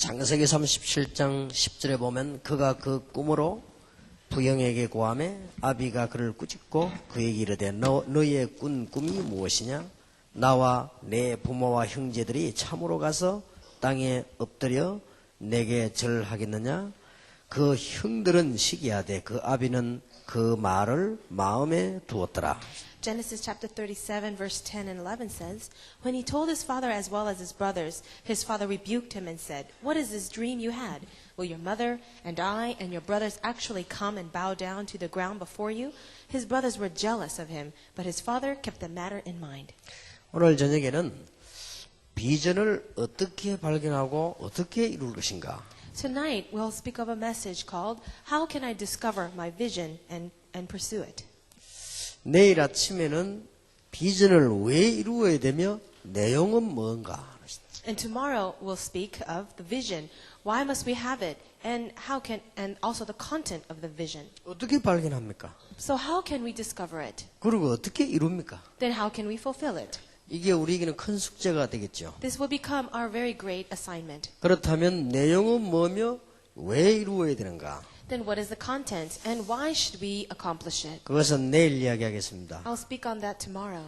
창세기 37장 10절에 보면 그가 그 꿈으로 부영에게 고하매 아비가 그를 꾸짖고 그에게 이르되 너의 꾼 꿈이 무엇이냐? 나와 내 부모와 형제들이 참으로 가서 땅에 엎드려 내게 절하겠느냐? 그 형들은 시기하되 그 아비는 그 말을 마음에 두었더라. Genesis chapter 37 verse 10 and 11 says, When he told his father as well as his brothers, his father rebuked him and said, What is this dream you had? Will your mother and I and your brothers actually come and bow down to the ground before you? His brothers were jealous of him, but his father kept the matter in mind. 오늘 저녁에는 비전을 어떻게 발견하고 어떻게 이룰 것인가? Tonight we'll speak of a message called, How can I discover my vision and pursue it? 내일 아침에는 비전을 왜 이루어야 되며 내용은 뭔가? And tomorrow we'll speak of the vision. Why must we have it? And also the content of the vision. 어떻게 발견합니까? So how can we discover it? 그리고 어떻게 이룹니까? Then how can we fulfill it? 이게 우리에게는 큰 숙제가 되겠죠. This will become our very great assignment. 그렇다면 내용은 뭐며 왜 이루어야 되는가? Then what is the content and why should we accomplish it? 그것은 내일 이야기하겠습니다. I'll speak on that tomorrow.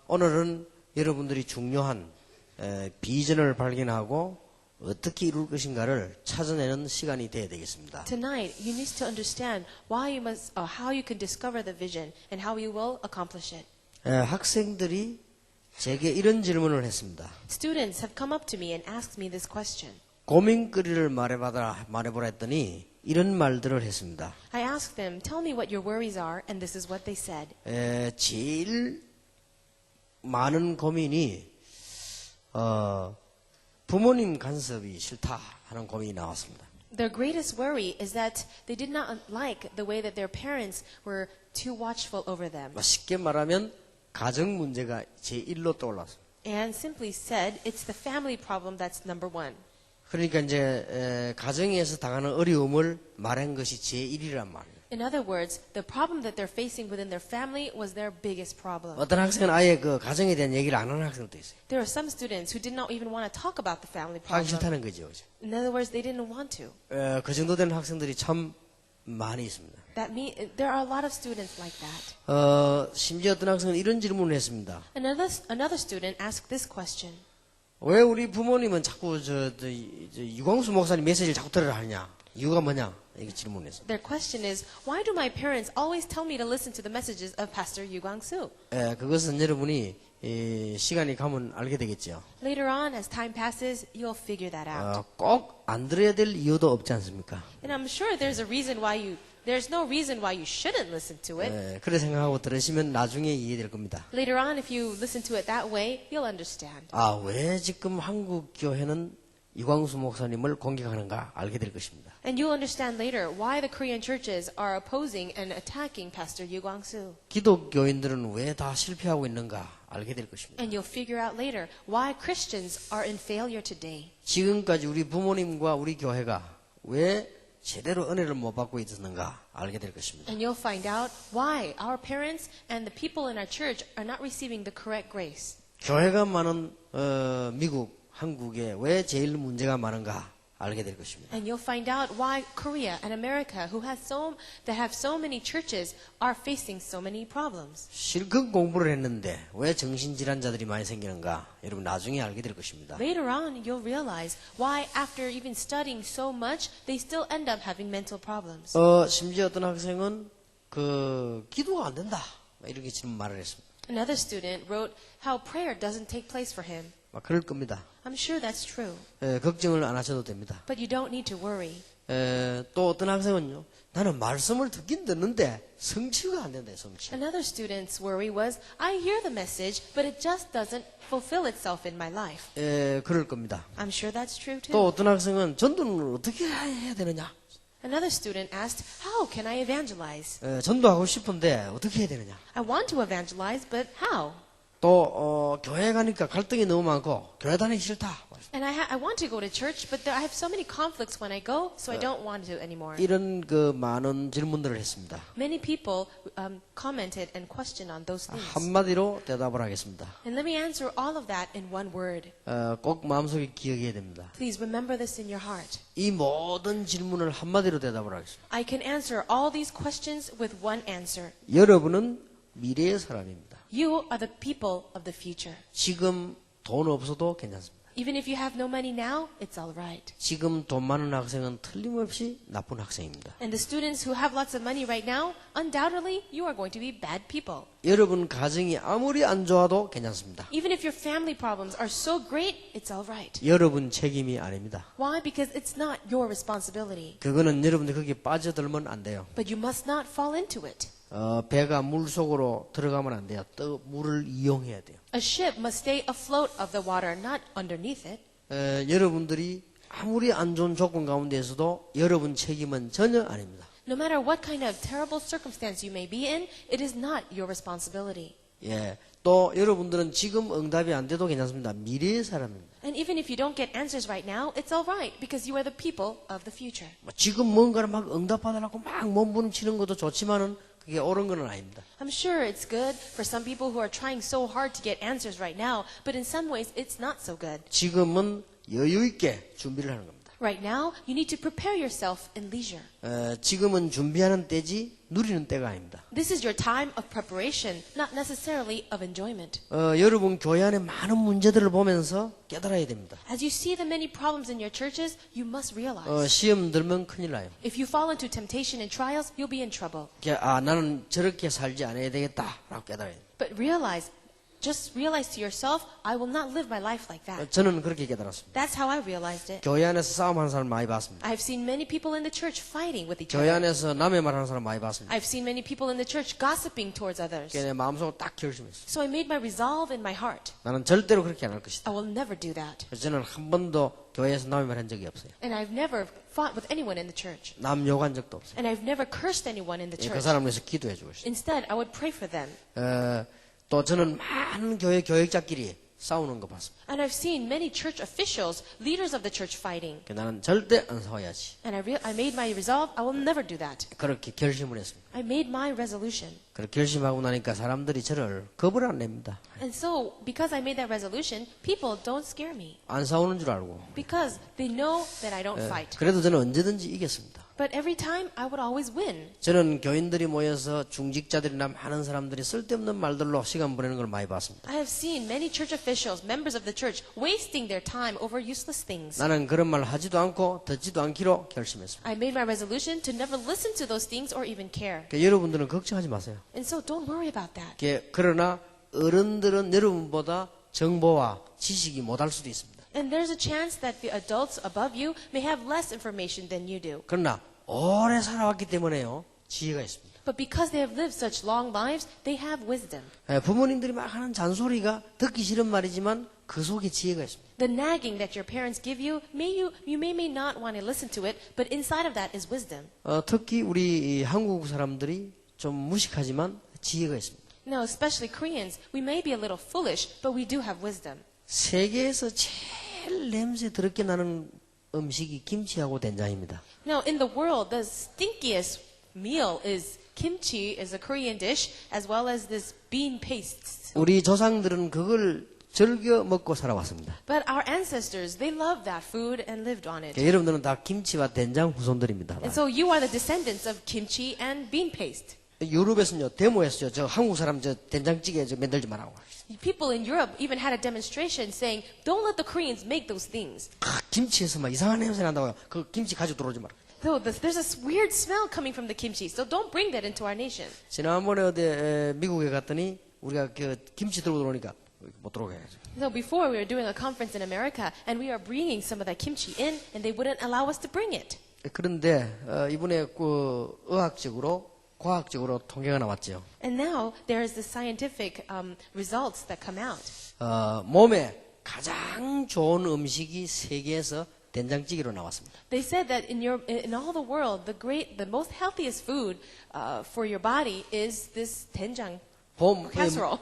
오늘은 여러분들이 중요한 비전을 발견하고 어떻게 이룰 것인가를 찾아내는 시간이 되어야 되겠습니다. Tonight, you need to understand how you can discover the vision and how you will accomplish it. 학생들이 제게 이런 질문을 했습니다. Students have come up to me and asked me this question. 고민거리를 말해보라 했더니 이런 말들을 했습니다. I asked them, tell me what your worries are, and this is what they said. 제일 많은 고민이 부모님 간섭이 싫다 하는 고민이 나왔습니다. Their greatest worry is that they did not like the way that their parents were too watchful over them. 쉽게 말하면 가정 문제가 제1로 떠올랐습니다. And simply said, it's the family problem that's number one. 그러니까 이제 가정에서 당하는 어려움을 말한 것이 제1이란 말이에요. In other words, the problem that they're facing within their family was their biggest problem. 어떤 학생은 아예 그 가정에 대한 얘기를 안 하는 학생도 있어요. There are some students who did not even want to talk about the family 하기 problem. 싫다는 거죠. In other words, they didn't want to. 그 정도 되는 학생들이 참 많이 있습니다. There are a lot of students like that. 심지어 어떤 학생은 이런 질문을 했습니다. Another student asked this question. 왜 우리 부모님은 자꾸 유광수 목사님 메시지를 자꾸 들으라 하냐? 이유가 뭐냐? 이렇게 질문했어요. Their question is, why do my parents always tell me to listen to the messages of Pastor Yu Kwang-soo? 그것은 여러분이 시간이 가면 알게 되겠죠. Later on, as time passes, you'll figure that out. 꼭 안 들어야 될 이유도 없지 않습니까? And I'm sure there's no reason why you shouldn't listen to it. 그래 생각하고 들으시면 나중에 이해될 겁니다. Later on, if you listen to it that way, you'll understand. 왜 지금 한국 교회는 유광수 목사님을 공격하는가 알게 될 것입니다. And you'll understand later why the Korean churches are opposing and attacking Pastor Yu Kwang-soo. 기독교인들은 왜 다 실패하고 있는가 알게 될 것입니다. And you'll figure out later why Christians are in failure today. 지금까지 우리 부모님과 우리 교회가 왜 제대로 은혜를 못 받고 있었는가 알게 될 것입니다. And you'll find out why our parents and the people in our church are not receiving the correct grace. 교회가 많은 미국, 한국에 왜 제일 문제가 많은가 알게 될 것입니다. And you'll find out why Korea and America, that have so many churches, are facing so many problems. 실컷 공부를 했는데 왜 정신질환자들이 많이 생기는가 여러분 나중에 알게 될 것입니다. Later on, you'll realize why, after even studying so much, they still end up having mental problems. 심지어 어떤 학생은 기도가 안 된다 이렇게 지금 말을 했습니다. Another student wrote how prayer doesn't take place for him. 그럴 겁니다. I'm sure that's true. 걱정을 안 하셔도 됩니다. But you don't need to worry. 또 어떤 학생은요. 나는 말씀을 듣긴 듣는데 성취가 안 된다. 성취. Another student's worry was, I hear the message, but it just doesn't fulfill itself in my life. 그럴 겁니다. I'm sure that's true too. 또 어떤 학생은 전도는 어떻게 해야 되느냐. Another student asked, how can I evangelize? 전도하고 싶은데 어떻게 해야 되느냐. I want to evangelize, but how? 또 교회 가니까 갈등이 너무 많고 교회 다니기 싫다. And I want to go to church, but I have so many conflicts when I go, so I don't want to anymore. 이런 그 많은 질문들을 했습니다. Many people commented and questioned on those things. 한마디로 대답을 하겠습니다. And let me answer all of that in one word. 꼭 마음속에 기억해야 됩니다. Please remember this in your heart. 이 모든 질문을 한마디로 대답을 하겠습니다. I can answer all these questions with one answer. 여러분은 미래의 사람입니다. You are the people of the future. 지금 돈 없어도 괜찮습니다. Even if you have no money now, it's all right. 지금 돈 많은 학생은 틀림없이 나쁜 학생입니다. And the students who have lots of money right now, undoubtedly, you are going to be bad people. 여러분 가정이 아무리 안 좋아도 괜찮습니다. Even if your family problems are so great, it's all right. 여러분 책임이 아닙니다. Why? Because it's not your responsibility. 그거는 여러분들 거기에 빠져들면 안 돼요. But you must not fall into it. 배가 물 속으로 들어가면 안 돼요. 또 물을 이용해야 돼요. A ship must stay afloat of the water, not underneath it. 여러분들이 아무리 안 좋은 조건 가운데에서도 여러분 책임은 전혀 아닙니다. No matter what kind of terrible circumstance you may be in, it is not your responsibility. 예, 또 여러분들은 지금 응답이 안 돼도 괜찮습니다. 미래의 사람입니다. And even if you don't get answers right now, it's all right because you are the people of the future. 지금 뭔가를 막 응답받으려고 막 몸부림치는 것도 좋지만은 그게 옳은 건 아닙니다. I'm sure it's good for some people who are trying so hard to get answers right now, but in some ways it's not so good. 지금은 여유 있게 준비를 하는 겁니다. Right now, you need to prepare yourself in leisure. 지금은 준비하는 때지 누리는 때가 아닙니다. This is your time of preparation, not necessarily of enjoyment. 여러분 교회 안에 많은 문제들을 보면서 깨달아야 됩니다. As you see the many problems in your churches, you must realize. 시험 들면 큰일 나요. If you fall into temptation and trials, you'll be in trouble. 나는 저렇게 살지 않아야 되겠다라고 깨달아야 돼요. But just realize to yourself, I will not live my life like that. 저는 그렇게 깨달았습니다. That's how I realized it. 교회 안에서 싸움하는 사람 많이 봤습니다. I've seen many people in the church fighting with each 교회 other. 안에서 남의 말하는 사람 많이 봤습니다. I've seen many people in the church gossiping towards others. 내 마음속으로 딱 결심했어요. So I made my resolve in my heart. 나는 절대로 그렇게 안 할 것이다. I will never do that. 그래서 저는 한 번도 교회에서 남의 말 한 적이 없어요. And I've never fought with anyone in the church. 남 욕한 적도 없어요. And I've never cursed anyone in the 그 church. 사람을 위해서 기도해 주고 있어요. Instead, I would pray for them. 또 저는 많은 교회 교역자끼리 싸우는 거 봤습니다. And I've seen many church officials, leaders of the church fighting. 나는 절대 안 싸워야지. And I made my resolve, I will never do that. 그렇게 결심을 했습니다. I made my resolution. 그렇게 결심하고 나니까 사람들이 저를 겁을 안 냅니다. And so, because I made that resolution, people don't scare me. 안 싸우는 줄 알고. Because they know that I don't fight. 그래도 저는 언제든지 이겼습니다. But every time, I would always win. 저는 교인들이 모여서 중직자들이나 많은 사람들이 쓸데없는 말들로 시간 보내는 걸 많이 봤습니다. I have seen many church officials, members of the church, wasting their time over useless things. 나는 그런 말 하지도 않고 듣지도 않기로 결심했습니다. I made my resolution to never listen to those things or even care. 그러니까 여러분들은 걱정하지 마세요. And so don't worry about that. 그러나 어른들은 여러분보다 정보와 지식이 못할 수도 있습니다. And there's a chance that the adults above you may have less information than you do. 그러나 오래 살아왔기 때문에요. 지혜가 있습니다. But because they have lived such long lives, they have wisdom. 부모님들이 막 하는 잔소리가 듣기 싫은 말이지만 그 속에 지혜가 있습니다. The nagging that your parents give you, you may not want to listen to it, but inside of that is wisdom. 특히 우리 한국 사람들이 좀 무식하지만 지혜가 있습니다. Now, especially Koreans, we may be a little foolish, but we do have wisdom. 세계에서 제일 냄새 더럽게 나는 음식이 김치하고 된장입니다. Now, in the world, the stinkiest meal is kimchi, is a Korean dish, as well as this bean pastes. 우리 조상들은 그걸 즐겨 먹고 살아왔습니다. But our ancestors, they loved that food and lived on it. 여러분들은 다 김치와 된장 후손들입니다. And so you are the descendants of kimchi and bean paste. 유럽에서는요, 데모했어요. 저 한국 사람 저 된장찌개 저 만들지 말라고. People in Europe even had a demonstration saying, don't let the Koreans make those things. 김치에서 막 이상한 냄새 난다고요. 그 김치 가지고 들어오지 마라. So there's this weird smell coming from the kimchi, so don't bring that into our nation. 지난번에 어디 미국에 갔더니 우리가 그 김치 들고 들어오니까 못 들어오게 해야죠. So before we were doing a conference in America, and we are bringing some of that kimchi in, and they wouldn't allow us to bring it. 그런데 이번에 그 의학적으로 과학적으로 통계가 나왔죠. And now there is the scientific results that come out. 몸에 가장 좋은 음식이 세계에서 된장찌개로 나왔습니다. They said that in all the world, the most healthiest food for your body is this doenjang casserole.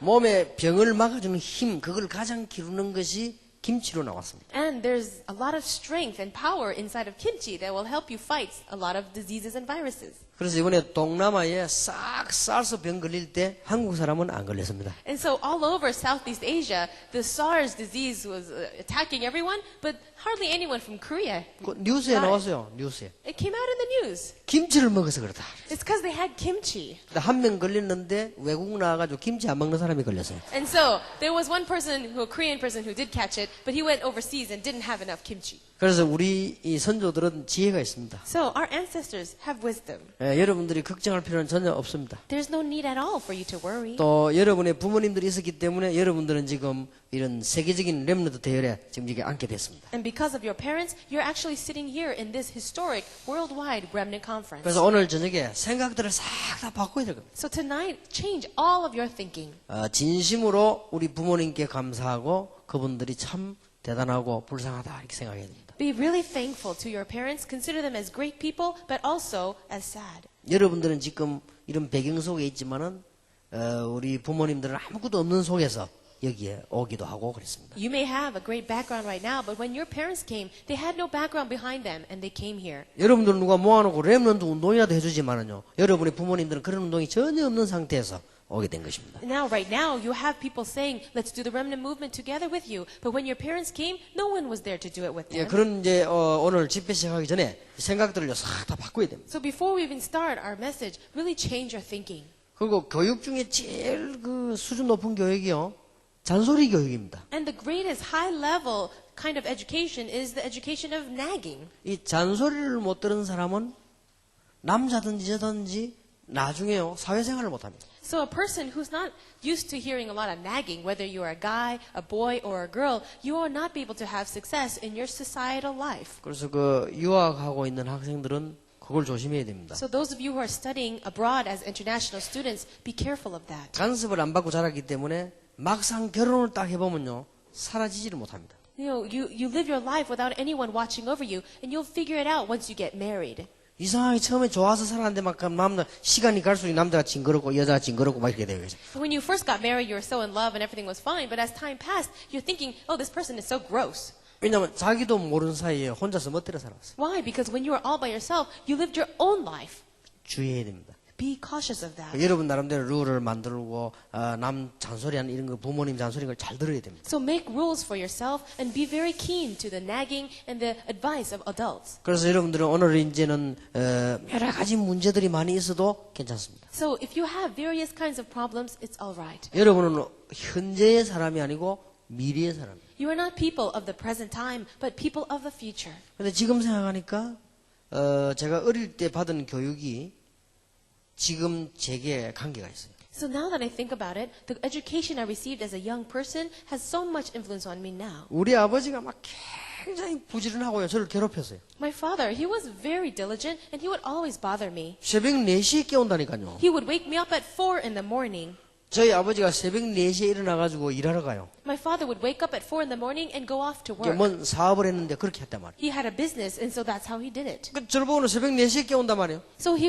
몸에 병을 막아주는 힘, 그걸 가장 기르는 것이 김치로 나왔습니다. And there's a lot of strength and power inside of kimchi that will help you fight a lot of diseases and viruses. 그래서 이번에 동남아에 싹 쌀서 병 걸릴 때 한국 사람은 안 걸렸습니다. And so all over Southeast Asia, the SARS disease was attacking everyone, but hardly anyone from Korea. 그 뉴스에 나왔어요. 뉴스에. It came out in the news. 김치를 먹어서 그렇다. It's because they had kimchi. 한 명 걸렸는데 외국 나와가지고 김치 안 먹는 사람이 걸렸어요. And so there was one person, a Korean person who did catch it, but he went overseas and didn't have enough kimchi. 그래서 우리 이 선조들은 지혜가 있습니다. So our ancestors have wisdom. 여러분들이 걱정할 필요는 전혀 없습니다. There's no need at all for you to worry. 또 여러분의 부모님들이 있었기 때문에 여러분들은 지금 이런 세계적인 렘넌트 대열에 지금 이게 앉게 됐습니다. And because of your parents, you're actually sitting here in this historic worldwide remnant conference. 그래서 오늘 저녁에 생각들을 싹 다 바꿔야 될 겁니다. So tonight, change all of your thinking. 진심으로 우리 부모님께 감사하고 그분들이 참 대단하고 불쌍하다 이렇게 생각해야 됩니다. Be really thankful to your parents. Consider them as great people, but also as sad. 여러분들은 지금 이런 배경 속에 있지만은 우리 부모님들은 아무것도 없는 속에서 여기에 오기도 하고 그랬습니다. You may have a great background right now, but when your parents came, they had no background behind them, and they came here. 여러분들은 누가 모아놓고 렘넌트 운동이라도 해주지만은요, 여러분의 부모님들은 그런 운동이 전혀 없는 상태에서 오게 된 것입니다. Now, right now, you have people saying, let's do the remnant movement together with you. But when your parents came, no one was there to do it with them. 그런 이제 오늘 집회 시작하기 전에 생각들을 싹 다 바꿔야 됩니다. So before we even start our message, really change your thinking. 그리고 교육 중에 제일 그 수준 높은 교육이요, 잔소리 교육입니다. And the greatest high-level kind of education is the education of nagging. 이 잔소리를 못 들은 사람은 남자든지 여자든지 나중에요 사회생활을 못합니다. So a person who's not used to hearing a lot of nagging, whether you're a guy, a boy, or a girl, you will not be able to have success in your societal life. 그래서 그 유학하고 있는 학생들은 그걸 조심해야 됩니다. So those of you who are studying abroad as international students, be careful of that. 간섭을 안 받고 자랐기 때문에 막상 결혼을 딱 해보면요 사라지지를 못합니다. You live your life without anyone watching over you, and you'll figure it out once you get married. 이상하게 처음에 좋아서 살았는데 막 시간이 갈수록 남자가 징그럽고 여자가 징그럽고 막 이렇게 돼요. When you first got married, you were so in love and everything was fine, but as time passed, you're thinking, oh, this person is so gross. 왜냐하면 자기도 모르는 사이에 혼자서 멋대로 살았어요. Why? Because when you were all by yourself, you lived your own life. 주의해야 됩니다. Be cautious of that. 여러분 나름대로 룰을 만들고 남 잔소리하는 이런 거 부모님 잔소리인 걸 잘 들어야 됩니다. So make rules for yourself and be very keen to the nagging and the advice of adults. 그래서 여러분들은 오늘 이제는 여러 가지 문제들이 많이 있어도 괜찮습니다. So if you have various kinds of problems, it's all right. 여러분은 현재의 사람이 아니고 미래의 사람이에요. You are not people of the present time, but people of the future. 근데 지금 생각하니까 제가 어릴 때 받은 교육이 지금 제게 관계가 있어요. So now that I think about it, the education I received as a young person has so much influence on me now. 우리 아버지가 막 굉장히 부지런하고요. 저를 괴롭혔어요. My father, he was very diligent and he would always bother me. 새벽 4시에 깨운다니까요. He would wake me up at 4 in the morning. 저희 아버지가 새벽 4시에 일어나가지고 일하러 가요. My father would wake up at 4 in the morning and go off to 이게 work. 뭔 사업을 했는데 그렇게 했단 말이에요. He had a business and so that's how he did it. 저를 보고는 새벽 4시에 깨운단 말이에요. So he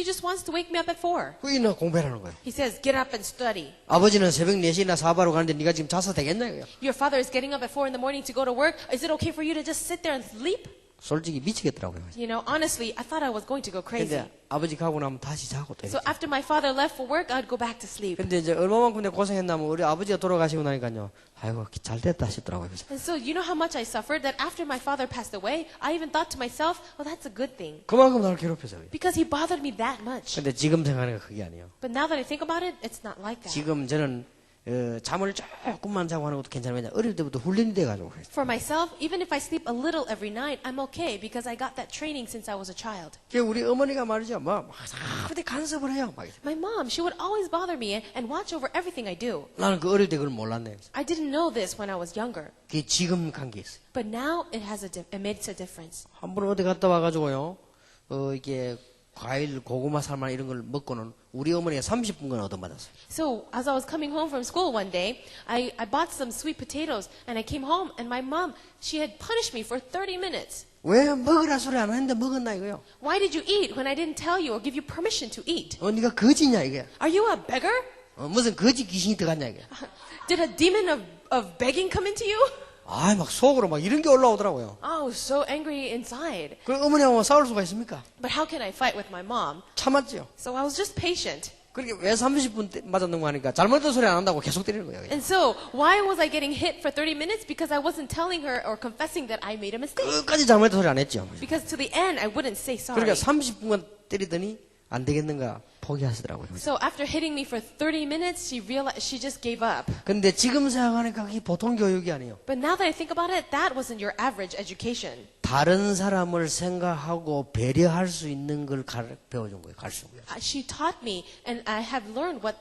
just wants to wake me up at 4. 그이나 공부하라는 거예요. He says, get up and study. 아버지는 새벽 4시나 사업하러 가는데 네가 지금 자서 되겠냐 이거요. Your father is getting up at 4 in the morning to go to work. Is it okay for you to just sit there and sleep? 솔직히 미치겠더라고요. You know, honestly, I thought I was going to go crazy. 근데 아버지 가고 나면 다시 자고 또 So 이렇게. after my father left for work, I'd go back to sleep. 근데 이제 얼마만큼 내가 고생했나면 우리 아버지가 돌아가시고 나니까요. 아이고 잘 됐다 싶더라고요. And so you know how much I suffered that after my father passed away, I even thought to myself, well, that's a good thing. 그만큼 나를 괴롭혔어요. Because he bothered me that much. 근데 지금 생각하니까 그게 아니에요. But now that I think about it, it's not like that. 지금 저는 잠을 조금만 자고 하는 것도 괜찮아요. 왜냐 어릴 때부터 훈련이 돼가지고. For myself, even if I sleep a little every night, I'm okay because I got that training since I was a child. 우리 어머니가 말이죠. 막 어디 간섭을 해요. 막. My mom, she would always bother me and watch over everything I do. 나는 그 어릴 때 그걸 몰랐네. I didn't know this when I was younger. 그게 지금 관계 있어요. But now it makes a difference. 한 번 어디 갔다 와가지고요. 이게 과일, 고구마, 삶아 이런 걸 먹고는 우리 어머니가 30분간 얻어맞았어요. So as I was coming home from school one day, I bought some sweet potatoes and I came home and my mom, she had punished me for 30 minutes. 왜 먹으라 소리 안 했는데 먹었나 이거요? Why did you eat when I didn't tell you or give you permission to eat? 네가 거지냐 이게? Are you a beggar? 무슨 거지 귀신이 들어갔냐 이게. Did a demon of begging come into you? 아, 막 속으로 막 이런 게 올라오더라고요. I was so angry inside. 그 어머니하고 싸울 수가 있습니까? But how can I fight with my mom? 참았지요. So I was just patient. 그렇게 왜 30분 맞았는 거 하니까 잘못된 소리 안 한다고 계속 때리는 거예요. And so, why was I getting hit for 30 minutes? Because I wasn't telling her or confessing that I made a mistake. 끝까지 잘못된 소리 안 했죠. Because to the end, I wouldn't say sorry. 그러니까 30분간 때리더니 안 되겠는가 포기하시더라고요. So after hitting me for 30 minutes, she realized she just gave up. 근데 지금 생각하니까 그게 보통 교육이 아니에요. But now that I think about it, that wasn't your average education. 다른 사람을 생각하고 배려할 수 있는 걸 배워준 거예요. 가르쳐준 거예요. She taught me, and I have learned what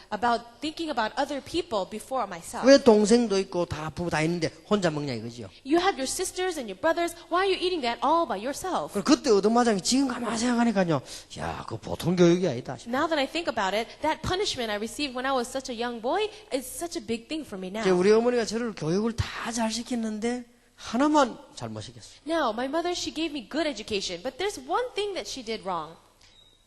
about thinking about other people before myself. 왜 동생도 있고 다 부부 다 있는데 혼자 먹냐 이거지요. You have your sisters and your brothers. Why are you eating that all by yourself? 그때 얻어맞은 게 지금 가만히 생각하니까요. 야, 그 보통 교육이 아니다. Now that I think about it, that punishment I received when I was such a young boy is such a big thing for me 이제 now. 우리 어머니가 저를 교육을 다 잘 시켰는데 하나만 잘못 시켰어요. Now, my mother, she gave me good education, but there's one thing that she did wrong.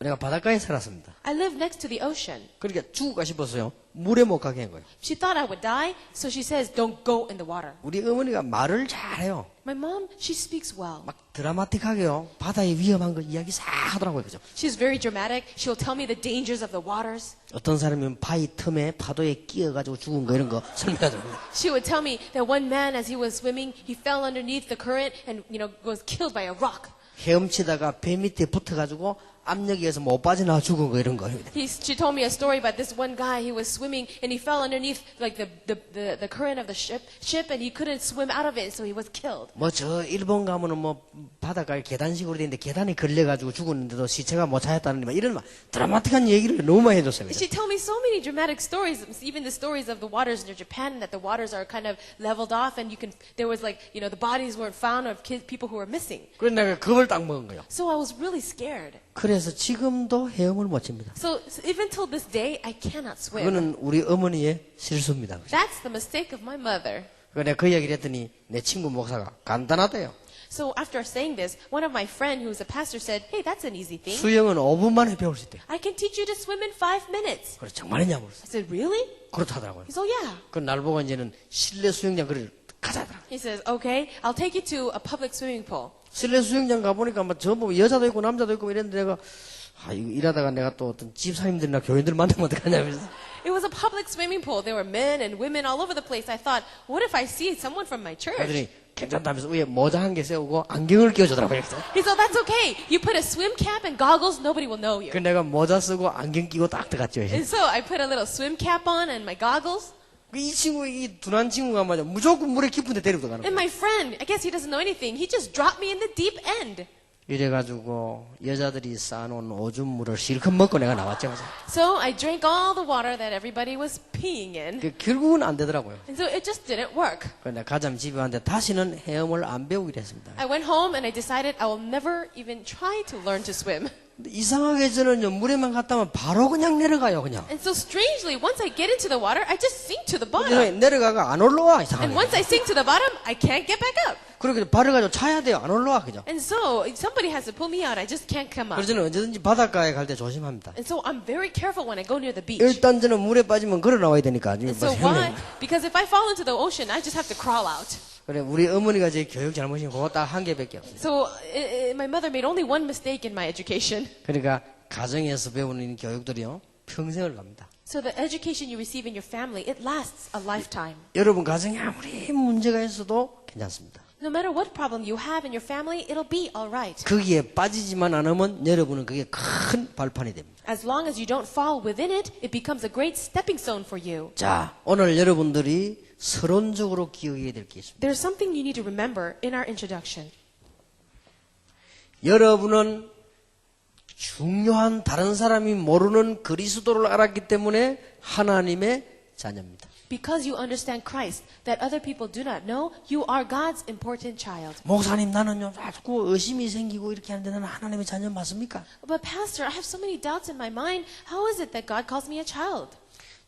내가 바닷가에 살았습니다. I live next to the ocean. 그러니까 죽을까 싶었어요. 물에 못 가게 한 거예요. She thought I would die, so she says, don't go in the water. 우리 어머니가 말을 잘해요. My mom, she speaks well. 막 드라마틱하게요. 바다의 위험한 거 이야기 싹 하더라고요. 그죠? She's very dramatic. She'll tell me the dangers of the waters. 어떤 사람은 바위 틈에 파도에 끼어가지고 죽은 거 이런 거 설명하더라고요. She would tell me that one man, as he was swimming, he fell underneath the current and, was killed by a rock. 헤엄치다가 배 밑에 붙어가지고 압력에서 못 빠져나와 죽은 거 이런 거. She told me a story about this one guy. He was swimming and he fell underneath like the current of the ship and he couldn't swim out of it, so he was killed. 뭐 저 일본 가면은 뭐 바닷가에 계단식으로 돼 있는데 계단에 걸려가지고 죽었는데도 시체가 못 찾았다는 막 이런 막 드라마틱한 얘기를 너무 많이 해줬어요. She told me so many dramatic stories, even the stories of the waters in Japan, that the waters are kind of leveled off and there was like, the bodies weren't found of people who were missing. 그래서 내가 겁을 딱 먹은 거예요. So I was really scared. 그래서 지금도 헤엄을 못 칩니다. So even till this day, I cannot swim. 그거는 우리 어머니의 실수입니다. That's the mistake of my mother. 내가 그 이야기를 했더니 내 친구 목사가 간단하대요. So after saying this, one of my friends who's a pastor said, hey, that's an easy thing. 수영은 5분 만에 배울 수 있대요. I can teach you to swim in 5 minutes. 그래 정말이냐 물었어요. I said, really? 그렇다더라고요. He said, oh, yeah. 그 날 보고 이제는 실내 수영장 그래 가자더라고요. He says, okay, I'll take you to a public swimming pool. 실내 수영장 가보니까 막 전부 여자도 있고 남자도 있고 이랬는데 내가 이거 일하다가 내가 또 어떤 집사님들이나 교인들 만나면 어떡하냐면서 It was a public swimming pool. There were men and women all over the place. I thought, what if I see someone from my church? 그러더니 괜찮다면서 위에 모자 한 개 세우고 안경을 끼워주더라고요. He said, that's okay. You put a swim cap and goggles, nobody will know you. 그 내가 모자 쓰고 안경 끼고 딱 들어갔죠. And so I put a little swim cap on and my goggles. 이 친구, 이 둔한 친구가 말이야 무조건 물에 깊은 데 데리고 가는 And 거야. my friend, I guess he doesn't know anything. He just dropped me in the deep end. 이래가지고 여자들이 쌓아놓은 오줌물을 실컷 먹고 내가 나왔죠. So I drank all the water that everybody was peeing in. 결국은 안 되더라고요. And so it just didn't work. 그래서 내가 가자면 집에 왔는데 다시는 헤엄을 안 배우기로 했습니다. I went home and I decided I will never even try to learn to swim. 근데 이상하게 저는요, 물에만 갔다 오면 바로 그냥 내려가요, 그냥. And so strangely, once I get into the water, I just sink to the bottom. 이상하게 내려가가 안 올라와, And 이상하게. once I sink to the bottom, I can't get back up. 그렇게 발을 가지고 차야 돼요, 안 올라와, 그죠? And so somebody has to pull me out. I just can't come up. 그래서 저는 언제든지 바닷가에 갈 때 조심합니다. And so I'm very careful when I go near the beach. 일단 저는 물에 빠지면 걸어 나와야 되니까. And so why? Because if I fall into the ocean, I just have to crawl out. 그래, 우리 어머니가 제 교육 잘못인 그거 딱 한 개밖에 없어요. So my mother made only one mistake in my education. 그러니까 가정에서 배우는 교육들이요, 평생을 갑니다. So the education you receive in your family, it lasts a lifetime. 여러분 가정에 아무리 문제가 있어도 괜찮습니다. No matter what problem you have in your family, it'll be all right. 거기에 빠지지만 않으면 여러분은 그게 큰 발판이 됩니다. As long as you don't fall within it, it becomes a great stepping stone for you. 자, 오늘 여러분들이 서론적으로 기억해야 될 게 있습니다. There's something you need to remember in our introduction. 여러분은 중요한 다른 사람이 모르는 그리스도를 알았기 때문에 하나님의 자녀입니다. Because you understand Christ, that other people do not know, you are God's important child. 목사님 나는요 자꾸 의심이 생기고 이렇게 하는데 나는 하나님의 자녀 맞습니까? But pastor, I have so many doubts in my mind. How is it that God calls me a child?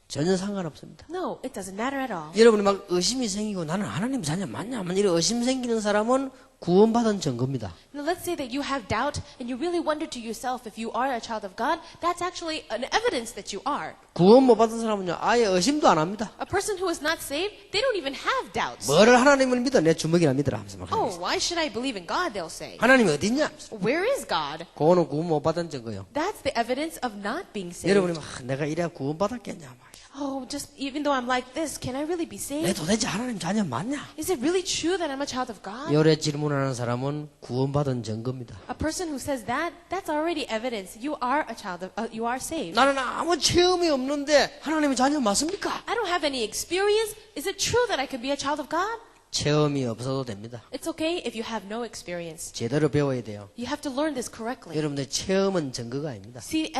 전혀 상관없습니다. No, it doesn't matter at all. 여러분이 막 의심이 생기고 나는 하나님의 자녀 맞냐? 이런 의심 생기는 사람은 구원받은 증거입니다. Now let's say that you have doubt and you really wonder to yourself if you are a child of God. That's actually an evidence that you are. 구원 못 받은 사람은요, 아예 의심도 안 합니다. A person who is not saved, they don't even have doubts. 뭐를 하나님을 믿어? 내 주먹이나 믿으라 하면서 막 Oh, 합니다. why should I believe in God, they'll say. 하나님이 어딨냐? Where is God? 그거는 구원 못 받은 증거예요. That's the evidence of not being saved. 여러분이 막 내가 이래야 구원 받았겠냐? 막. Oh, just even though I'm like this, can I really be 내 saved? 도대체 하나님 자녀 맞냐? Is it really true that I'm a child of God? 요래 질문하는 사람은 구원받은 증거입니다. A person who says that, that's already evidence. You are a child of, you are saved. 나는 아무 체험이 없는데 하나님의 자녀 맞습니까? I don't have any experience. Is it true that I could be a child of God? 체험이 없어도 됩니다. It's okay if you have no experience. 제대로 배워야 돼요. You have to learn this correctly. 여러분들 체험은 증거가 아닙니다. See,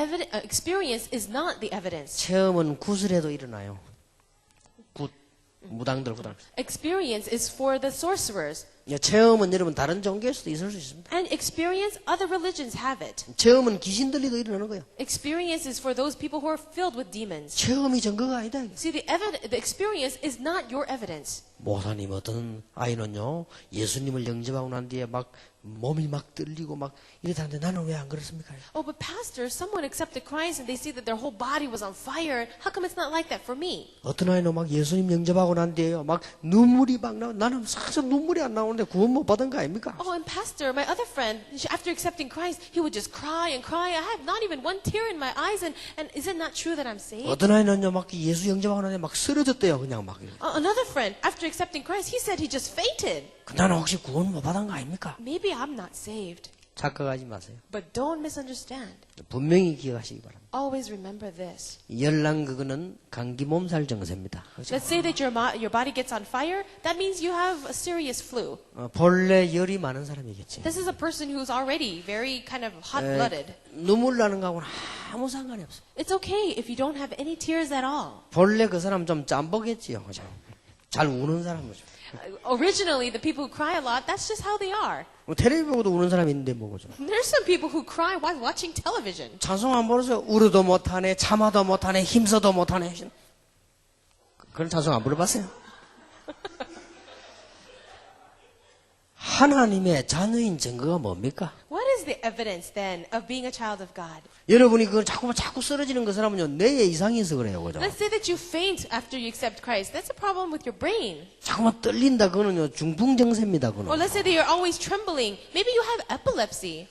experience is not the evidence. 체험은 구슬에도 일어나요. 무당들. Experience is for the sorcerers. 체험은 여러분 다른 종교에서도 있을 수 있습니다. And experience, other religions have it. 체험은 귀신 들리도 일어나는 거예요. Experience is for those people who are filled with demons. 체험이 증거가 아니다. 이게. See, the experience is not your evidence. 목사님 어떤 아이는요 예수님을 영접하고 난 뒤에 막 몸이 막 떨리고 막 이러다는데 나는 왜 안 그렇습니까? Oh, but pastor, someone accepted Christ and they see that their whole body was on fire. How come it's not like that for me? 어떤 아이는 막 예수님 영접하고 난 뒤에요 막 눈물이 막 나. 나는 사실 눈물이 안 나오는데 구원 못 받은 거 아닙니까? Oh, and pastor, my other friend, after accepting Christ, he would just cry and cry. I have not even one tear in my eyes. And is it not true that I'm saved? 어떤 아이는요 막 예수 영접하고 난 뒤에 막 쓰러졌대요 그냥 막. Another friend, after accepting Christ, he said he just fainted. 나는 혹시 구원 못 받은 거 아닙니까? Maybe I'm not saved. 착각하지 마세요. But don't misunderstand. 분명히 기억하시기 바랍니다. Always remember this. 열난 그거는 감기 몸살 증세입니다. 그렇죠? Let's say that your body gets on fire. That means you have a serious flu. 본래 열이 많은 사람이겠지. This is a person who's already very kind of hot-blooded. 눈물 나는 거하고는 아무 상관이 없어. It's okay if you don't have any tears at all. 본래 그 사람 좀 짬보겠지요. 그죠? 잘 우는 사람이죠. Originally, the people who cry a lot, that's just how they are. 텔레비 보고도 우는 사람이 있는데 뭐 그죠? There's some people who cry while watching television. 찬송 안 부르세요. 울어도 못하네, 참아도 못하네, 힘써도 못하네. 그런 찬송 안 불러봤어요? 하나님의 자녀인 증거가 뭡니까? What is the evidence then of being a child of God? 여러분이 그걸 자꾸 쓰러지는 그 사람은요 뇌에 이상이 있어 그래요, 그죠? Let's say that you faint after you accept Christ. That's a problem with your brain. 자꾸만 떨린다 그거는요 중풍정세입니다, Or 그거는. let's say that you're always trembling. Maybe you have epilepsy.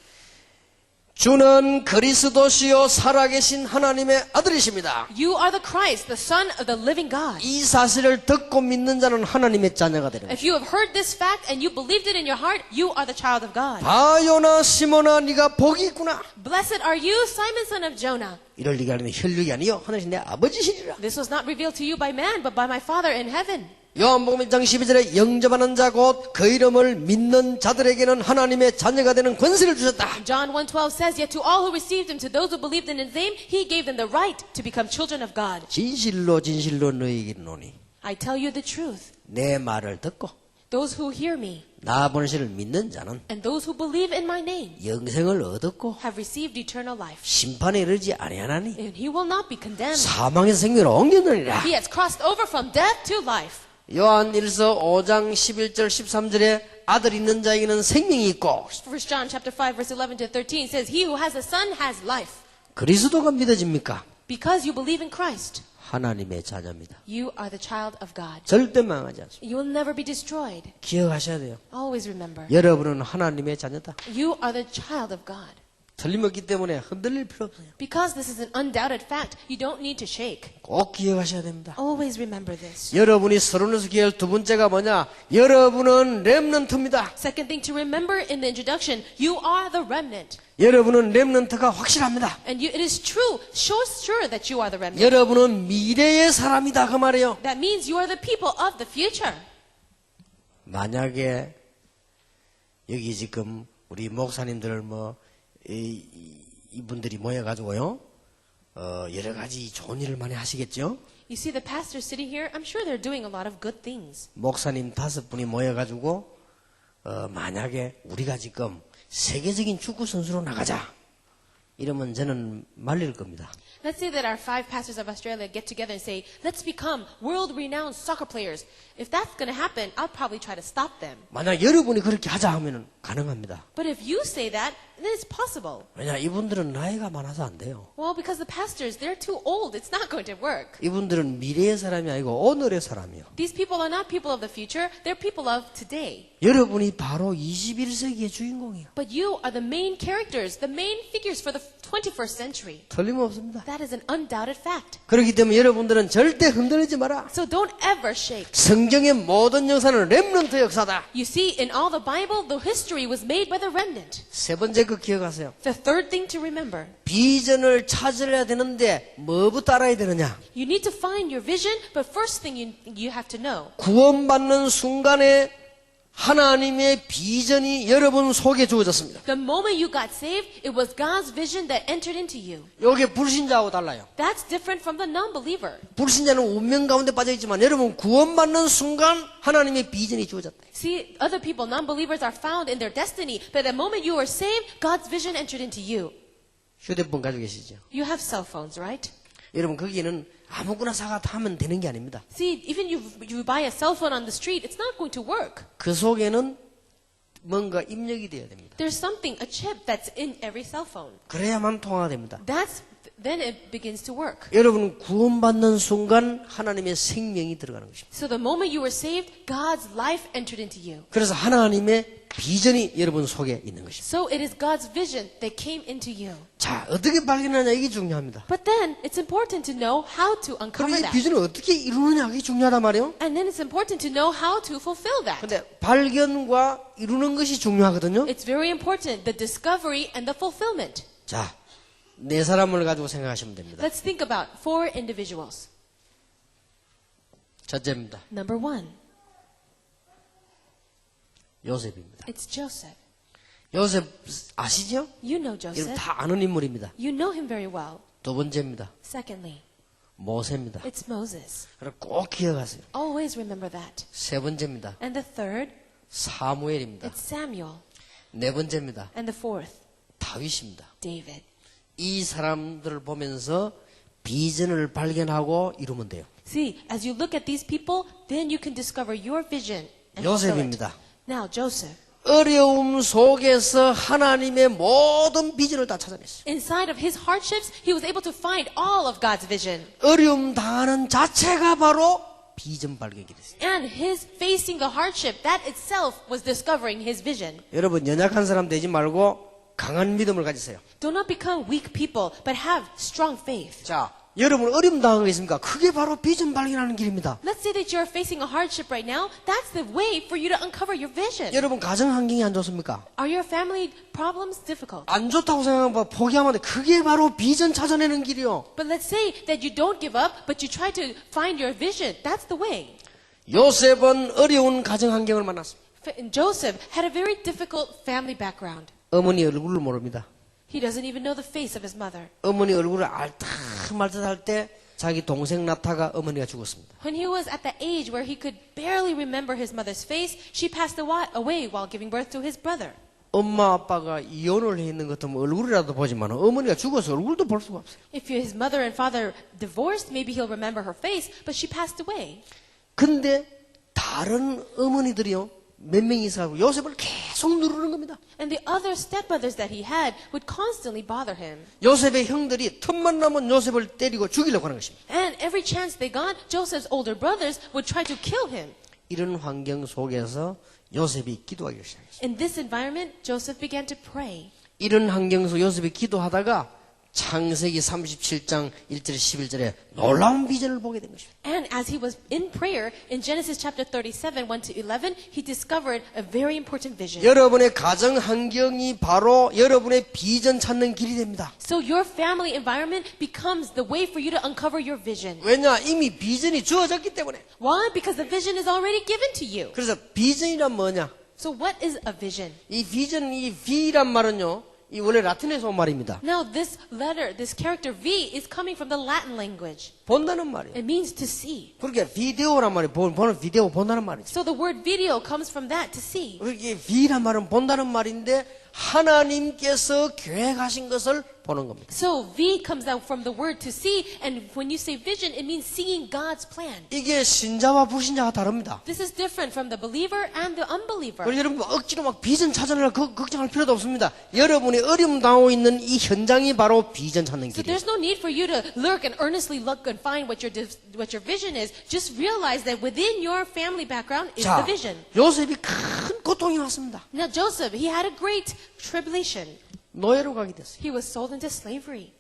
주는 그리스도시요 살아계신 하나님의 아들이십니다. You are the Christ, the Son of the living God. 이 사실을 듣고 믿는 자는 하나님의 자녀가 되는 거예요. If you have heard this fact and you believed it in your heart, you are the child of God. 바요나 시몬아 네가 복이 있구나. Blessed are you, Simon, son of Jonah. 이럴 리가 아니면 혈육이 아니요 하나님 내 아버지시리라. This was not revealed to you by man, but by my Father in heaven. 요한복음 1장 12절에 영접하는 자 곧 그 이름을 믿는 자들에게는 하나님의 자녀가 되는 권세를 주셨다. John 1:12 says, Yet to all who received him, to those who believed in his name, he gave them the right to become children of God. 진실로 너희에게 이르노니 I tell you the truth. 내 말을 듣고 Those who hear me 나 보내시를 믿는 자는 and those who believe in my name 영생을 얻었고 have received eternal life. 심판에 이르지 아니하나니 And he will not be condemned. 사망에서 생명으로 옮겼느니라. He has crossed over from death to life. 요한 1서 5장 11절 13절에 아들 있는 자에게는 생명이 있고 1 John chapter 5 verse 11 to 13 says, He who has a son has life. 그리스도가 믿어집니까? Because you believe in Christ, 하나님의 자녀입니다. you are the child of God. 절대 망하지 않습니다. You will never be destroyed. 기억하셔야 돼요. Always remember. 여러분은 하나님의 자녀다. You are the child of God. 틀림없기 때문에 흔들릴 필요 없어요. Because this is an undoubted fact, you don't need to shake. 꼭 기억하셔야 됩니다. Always remember this. 여러분이 서론에서 기할 두 번째가 뭐냐? 여러분은 렘넌트입니다. Second thing to remember in the introduction, you are the remnant. 여러분은 렘넌트가 확실합니다. And it is true, sure that you are the remnant. 여러분은 미래의 사람이다 그 말이에요. That means you are the people of the future. 만약에 여기 지금 우리 목사님들 이분들이 모여가지고요, 여러 가지 좋은 일을 많이 하시겠죠? You see the pastors sitting here, I'm sure they're doing a lot of good things. 목사님 5분이 모여가지고, 만약에 우리가 지금 세계적인 축구 선수로 나가자. 이러면 저는 말릴 겁니다. Let's say that our 5 pastors of Australia get together and say, let's become world-renowned soccer players. If that's going to happen, I'll probably try to stop them. 만약 여러분이 그렇게 하자 하면은 가능합니다. But if you say that, then it's possible. 왜냐 이분들은 나이가 많아서 안 돼요. Well, because the pastors, they're too old. It's not going to work. 이분들은 미래의 사람이 아니고 오늘의 사람이요. These people are not people of the future. They're people of today. 여러분이 바로 21세기의 주인공이에요. But you are the main characters, the main figures for the 21st century. 틀림없습니다. That is an undoubted fact. 그렇기 때문에 여러분들은 절대 흔들리지 마라. So don't ever shake. 성경의 모든 역사는 렘넌트 역사다. You see, in all the Bible, the history was made by the remnant. 세 번째 그 기억하세요. The third thing to remember, 비전을 찾으려야 되는데 뭐부터 알아야 되느냐? you need to find your vision, but first thing you have to know. 구원받는 순간에 하나님의 비전이 여러분 속에 주어졌습니다. The moment you got saved, it was God's vision that entered into you. 이게 불신자하고 달라요. That's different from the non-believer. 불신자는 운명 가운데 빠져 있지만 여러분 구원받는 순간 하나님의 비전이 주어졌다. See, other people, non-believers, are found in their destiny, but the moment you were saved, God's vision entered into you. 휴대폰 가지고 계시죠? You have cell phones, right? 여러분 거기에는 아무거나 사가 하면 되는 게 아닙니다. See, even you buy a cell phone on the street, it's not going to work. 그 속에는 뭔가 입력이 돼야 됩니다. There's something, a chip that's in every cell phone. 그래야만 통화됩니다. Then it begins to work. 여러분은 구원받는 순간 하나님의 생명이 들어가는 것입니다. So the moment you were saved, God's life entered into you. 그래서 하나님의 비전이 여러분 속에 있는 것입니다. So it is God's vision that came into you. 자, 어떻게 발견하냐 이게 중요합니다. But then it's important to know how to uncover 그럼 이 that. 비전을 어떻게 이루느냐 이게 중요하단 말이에요. And then it's important to know how to fulfill that. 근데 발견과 이루는 것이 중요하거든요. It's very important, the discovery and the fulfillment. 자, 네 사람을 가지고 생각하시면 됩니다. Let's think about 4 individuals. 첫째입니다. Number 1, 요셉입니다. it's Joseph. 요셉 아시죠? You know 여러분 Joseph. 다 아는 인물입니다. You know him very well. 두 번째입니다. Secondly, 모세입니다. it's Moses. 그럼 꼭 기억하세요. Always remember that. 세 번째입니다. And the third, 사무엘입니다. it's Samuel. 네 번째입니다. And the fourth, 다윗입니다. David. 이 사람들을 보면서 비전을 발견하고 이루면 돼요. See, as you look at these people, then you can discover your vision. And fulfill it. 요셉입니다. Now, Joseph. 어려움 속에서 하나님의 모든 비전을 다 찾아냈어요. Inside of his hardships, he was able to find all of God's vision. 어려움 당하는 자체가 바로 비전 발견이 됐어요. And his facing the hardship, that itself was discovering his vision. 여러분 연약한 사람 되지 말고 강한 믿음을 가지세요. Do not become weak people, but have strong faith. 자, 여러분 어려움 당한 게 있습니까? 그게 바로 비전 발견하는 길입니다. Let's say that you're facing a hardship right now. That's the way for you to uncover your vision. 여러분 가정 환경이 안 좋습니까? Are your family problems difficult? 안 좋다고 생각하면 포기하면 돼. 그게 바로 비전 찾아내는 길이요. But let's say that you don't give up, but you try to find your vision. That's the way. 요셉은 어려운 가정 환경을 만났습니다. Joseph had a very difficult family background. 어머니 얼굴을 모릅니다. He doesn't even know the face of his mother. 어머니 얼굴을 알다 말듯 할 때 자기 동생 나타가 어머니가 죽었습니다. When he was at the age where he could barely remember his mother's face, she passed away while giving birth to his brother. 엄마 아빠가 이혼을 해 있는 것 같으면 얼굴이라도 보지만 어머니가 죽어서 얼굴도 볼 수가 없어요. If his mother and father divorced, maybe he'll remember her face, but she passed away. 근데 다른 어머니들이요. 몇 명이 있어서 요셉을 계속 누르는 겁니다. And the other stepbrothers that he had would constantly bother him. 요셉의 형들이 틈만 나면 요셉을 때리고 죽이려고 하는 것입니다. And every chance they got, Joseph's older brothers would try to kill him. 이런 환경 속에서 요셉이 기도하기 시작했어요. In this environment, Joseph began to pray. 이런 환경 속 요셉이 기도하다가 창세기 37장 1절 11절에 놀라운 비전을 보게 된 것입니다. And as he was in prayer, in Genesis chapter 37, 1 to 11, he discovered a very important vision. 여러분의 가정 환경이 바로 여러분의 비전 찾는 길이 됩니다. So your family environment becomes the way for you to uncover your vision. 왜냐? 이미 비전이 주어졌기 때문에. Why? Because the vision is already given to you. 그래서 비전이란 뭐냐? So what is a vision? 이 비전, 이 V란 말은요. 이 원래 라틴에서 온 말입니다. Now this letter, this character V is coming from the Latin language. 본다는 말이에요. It means to see. 그러니까 비디오란 말이 보는 비디오 본다는 말이죠. So the word video comes from that, to see. 이게 V란 말은 본다는 말인데 하나님께서 계획하신 것을 보는 겁니다. So V comes out from the word to see, and when you say vision, it means seeing God's plan. 이게 신자와 불신자가 다릅니다. This is different from the believer and the unbeliever. 그래서 여러분 억지로 막 비전 찾으려고 걱정할 필요도 없습니다. 여러분이 어려움 당하고 있는 이 현장이 바로 비전 찾는 So 길이에요. there's no need for you to lurk and earnestly look and find what your vision is. Just realize that within your family background is 자, the vision. 요셉이 큰 고통이 왔습니다. Now Joseph, he had a great tribulation. 노예로 가게 됐어요. He was sold into slavery.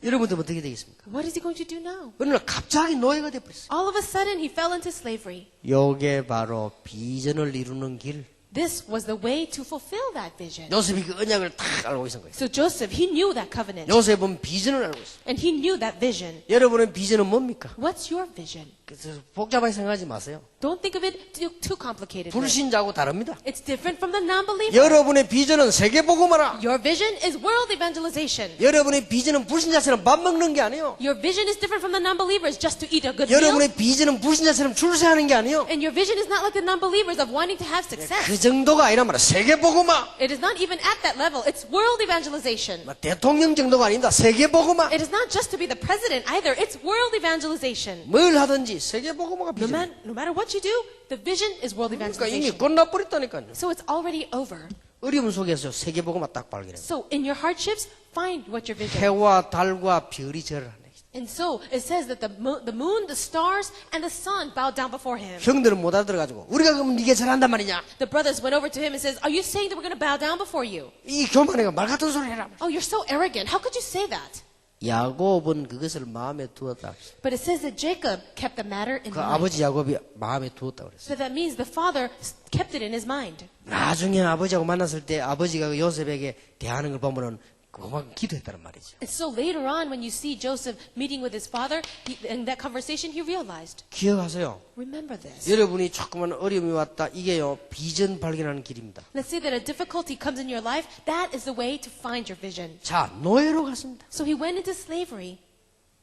여러분들 어떻게 되겠습니까? What is he going to do now? 어느 날 갑자기 노예가 돼버렸어요. All of a sudden, he fell into slavery. 요게 바로 비전을 이루는 길. This was the way to fulfill that vision. 요셉이 그 언약을 다 알고 있는 거예요. So Joseph, he knew that covenant. 요셉은 비전을 알고 있어요. And he knew that vision. 여러분의 비전은 뭡니까? What's your vision? 그래서 복잡하게 생각하지 마세요. Don't think of it too complicated. 불신자하고 다릅니다. It's different from the non-believer. 여러분의 비전은 세계복음화라. Your vision is world evangelization. 여러분의 비전은 불신자처럼 밥 먹는 게 아니에요. Your vision is different from the non-believers just to eat a good meal. 여러분의 비전은 불신자처럼 줄세하는 게 아니에요. And your vision is not like the non-believers of wanting to have success. 그 정도가 아니라 말이야. 세계복음화. It is not even at that level. It's world evangelization. 대통령 정도가 아닙니다. 세계복음화. It is not just to be the president either. It's world evangelization. 뭘 하든지 세계복음화가 비전. No matter what you do, the vision is world 그러니까 이미 evangelization. 끝나버렸다니까요. So it's already over. 어려움 속에서 세계복음화 딱 발견해요. So in your hardships, find what your vision is. 해와 달과 별이 절을 하네. And so it says that the moon, the stars, and the sun bowed down before him. 형들은 못 알아들어가지고 우리가 그럼 네게 절한단 말이냐? The brothers went over to him and says, "Are you saying that we're going to bow down before you?" 이 교만해가 말 같은 소리 해라. Oh, you're so arrogant. How could you say that? 야곱은 그것을 마음에 두었다. But it says that Jacob kept the matter in 그 mind. 아버지 야곱이 마음에 두었다 그랬어요. So that means the father kept it in his mind. 나중에 아버지하고 만났을 때 아버지가 그 요셉에게 대하는 걸 보면은 그만 기도했다는 말이죠. And so later on, when you see Joseph meeting with his father, in that conversation, he realized. 기억하세요. Remember this. 여러분이 조금만 어려움이 왔다. 이게요 비전 발견하는 길입니다. Let's say that a difficulty comes in your life. That is the way to find your vision. 자 노예로 갔습니다. So he went into slavery.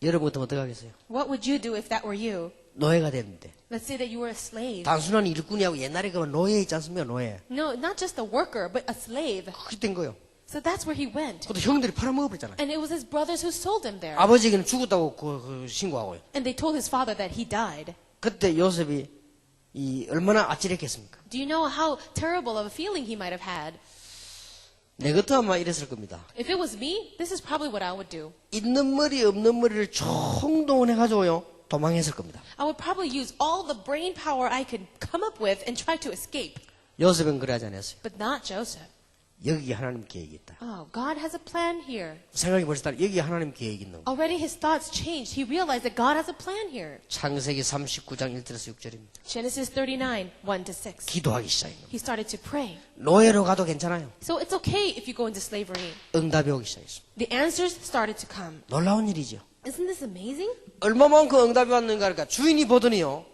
여러분 같으면 어떻게 하겠어요? What would you do if that were you? 노예가 됐는데 Let's say that you were a slave. 단순한 일꾼이하고 옛날에 그 노예 있지 않습니까? 노예. No, not just a worker, but a slave. 그렇게 된 거예요. So that's where he went. 그것도 형들이 팔아먹어버렸잖아요. And it was his brothers who sold him there. 아버지에게는 죽었다고 신고하고요. And they told his father that he died. 그때 요셉이 얼마나 아찔했겠습니까? Do you know how terrible of a feeling he might have had? 내 것도 아마 이랬을 겁니다. If it was me, this is probably what I would do. 있는 머리 없는 머리를 총동원해가지고요 도망했을 겁니다. I would probably use all the brain power I could come up with and try to escape. 요셉은 그러지 않았어요. But not Joseph. 여기 하나님 계획이 있다. Oh, God has a plan here. 생각해 보시다 여기 하나님 계획이 있는 거. Already his thoughts changed. He realized that God has a plan here. 창세기 39장 1절에서 6절입니다. Genesis 39, 1-6. 기도하기 시작해요. He started to pray. 노예로 가도 괜찮아요. So it's okay if you go into slavery. 응답이 오기 시작했습니다. The answers started to come. 놀라운 일이죠. Isn't this amazing? 얼마만큼 응답이 왔는가 하니까 주인이 보더니요.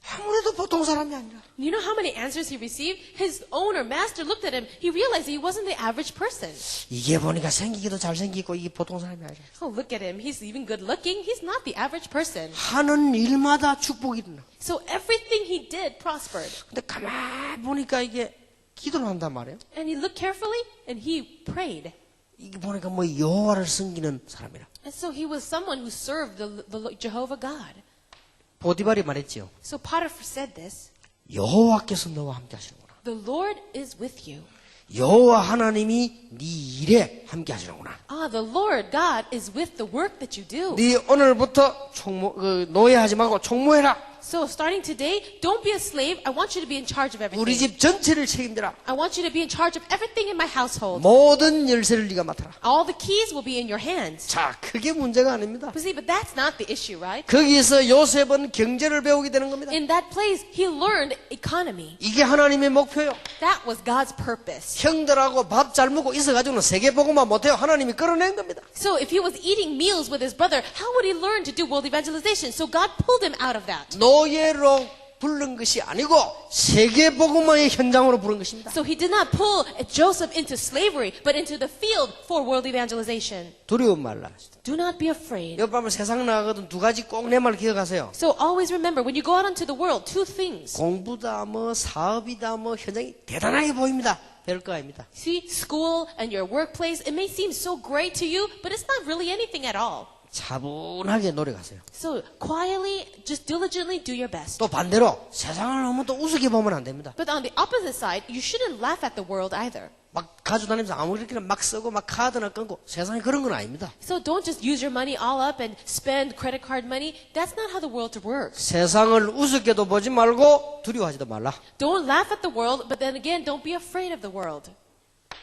아무래도 보통 사람이 아니라. You know how many answers he received? His owner, master, looked at him. He realized he wasn't the average person. 이게 보니까 생기기도 잘생기고 이게 보통 사람이 아니라. Oh, look at him. He's even good looking. He's not the average person. 하는 일마다 축복이 일어나. So everything he did prospered. 근데 가만히 보니까 이게 기도를 한단 말이에요. And he looked carefully and he prayed. 이게 보니까 뭐 여호와를 섬기는 사람이라. And so he was someone who served the Jehovah God. 보디발이 말했지요. So Potiphar said this. 여호와께서 너와 함께 하시는구나. The Lord is with you. 여호와 하나님이 네 일에 함께 하시는구나. Ah, the Lord God is with the work that you do. 네 오늘부터 노예하지 말고 총무해라. So starting today, don't be a slave. I want you to be in charge of 우리 everything. 집 전체를 책임져라. I want you to be in charge of everything in my household. 모든 열쇠를 네가 맡아라. All the keys will be in your hands. 자, 그게 문제가 아닙니다. But see, but that's not the issue, right? 거기에서 요셉은 경제를 배우게 되는 겁니다. In that place, he learned economy. 이게 하나님의 목표요. That was God's purpose. 형들하고 밥 잘 먹고 있어가지고는 세계복음화 못해요. 하나님이 끌어낸 겁니다. So if he was eating meals with his brother, how would he learn to do world evangelization? So God pulled him out of that. 노예로 부른 것이 아니고 세계복음화의 현장으로 부른 것입니다. So he did not pull Joseph into slavery, but into the field for world evangelization. 두려움 말라. Do not be afraid. 옆방에 세상 나가거든 두 가지 꼭 내 말 기억하세요. So always remember, when you go out into the world, two things. 공부다 뭐 사업이다 뭐 현장이 대단하게 보입니다. 별거 아닙니다. See, school and your workplace, it may seem so great to you, but it's not really anything at all. 차분하게 노력하세요. So quietly, just diligently do your best. 또 반대로 세상을 너무 또 우습게 보면 안 됩니다. But on the opposite side, you shouldn't laugh at the world either. 막 가지고 다니면서 아무렇게나 막 쓰고 막 카드나 끊고 세상에 그런 건 아닙니다. So don't just use your money all up and spend credit card money. That's not how the world works. 세상을 우습게도 보지 말고 두려워하지도 말라. Don't laugh at the world, but then again, don't be afraid of the world.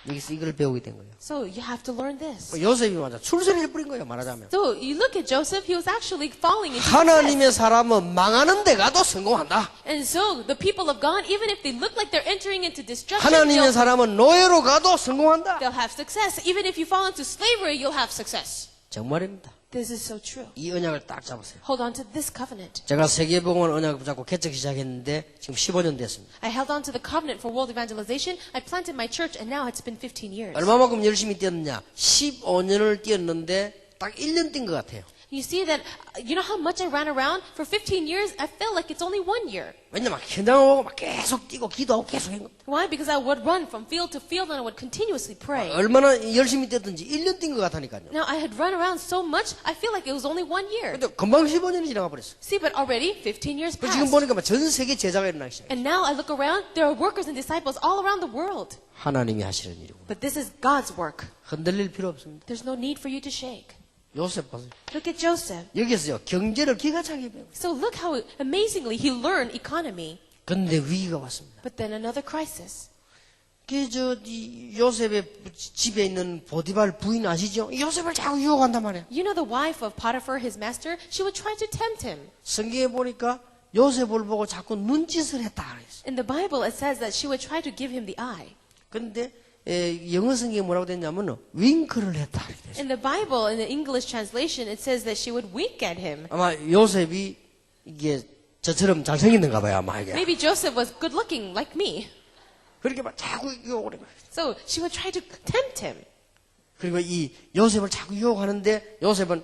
여기서 이걸 배우게 된 거예요. So you have to learn this. 요셉이 맞아 출세를 해버린 거예요, 말하자면. So you look at Joseph, he was actually falling into 하나님의 success. 사람은 망하는 데 가도 성공한다. And so the people of God, even if they look like they're entering into destruction, 하나님의 사람은 노예로 가도 성공한다. they'll have success. Even if you fall into slavery, you'll have success. 정말입니다. This is so true. 이 언약을 딱 잡으세요. Hold on to this covenant. 제가 세계복음을 언약을 잡고 개척 시작했는데 지금 15년 됐습니다. I held on to the covenant for world evangelization. I planted my church, and now it's been 15 years. 얼마만큼 열심히 뛰었느냐? 15년을 뛰었는데 딱 1년 뛴 것 같아요. You see that, you know how much I ran around? For 15 years, I felt like it's only 1 year. 왜냐면 현장 오고 막 계속 뛰고 기도하고 계속 한 겁니다. Why? Because I would run from field to field and I would continuously pray. 얼마나 열심히 뛰었든지 1년 뛴 것 같으니까요. Now, I had run around so much, I feel like it was only 1 year. 근데 금방 15년이 지나가 버렸어요. See, but already 15 years 그 지금 passed. 보니까 전 세계 제자가 일어나기 시작해요. And now I look around, there are workers and disciples all around the world. 하나님이 하시는 일이고 But this is God's work. 흔들릴 필요 없습니다. There's no need for you to shake. 요셉 보세요. Look at Joseph. 여기서요 경제를 기가 차게 배워요. So look how amazingly he learned economy. 근데 위기가 왔습니다. But then another crisis. 이 요셉의 집에 있는 보디발 부인 아시죠? 요셉을 자꾸 유혹한단 말이에요. You know the wife of Potiphar, his master, she would try to tempt him. 성경에 보니까 요셉을 보고 자꾸 눈짓을 했다 그랬어요. In the Bible, it says that she would try to give him the eye. 근데 영어 성경에 뭐라고 됐냐면 윙크를 했다 그랬어요. In the Bible, in the English translation, it says that she would wink at him. 아마 요셉이 이게 저처럼 잘생겼는가 봐요, 아마 이게. Maybe Joseph was good looking like me. 그렇게 막 자꾸 유혹을 해요. So she would try to tempt him. 그리고 이 요셉을 자꾸 유혹하는데 요셉은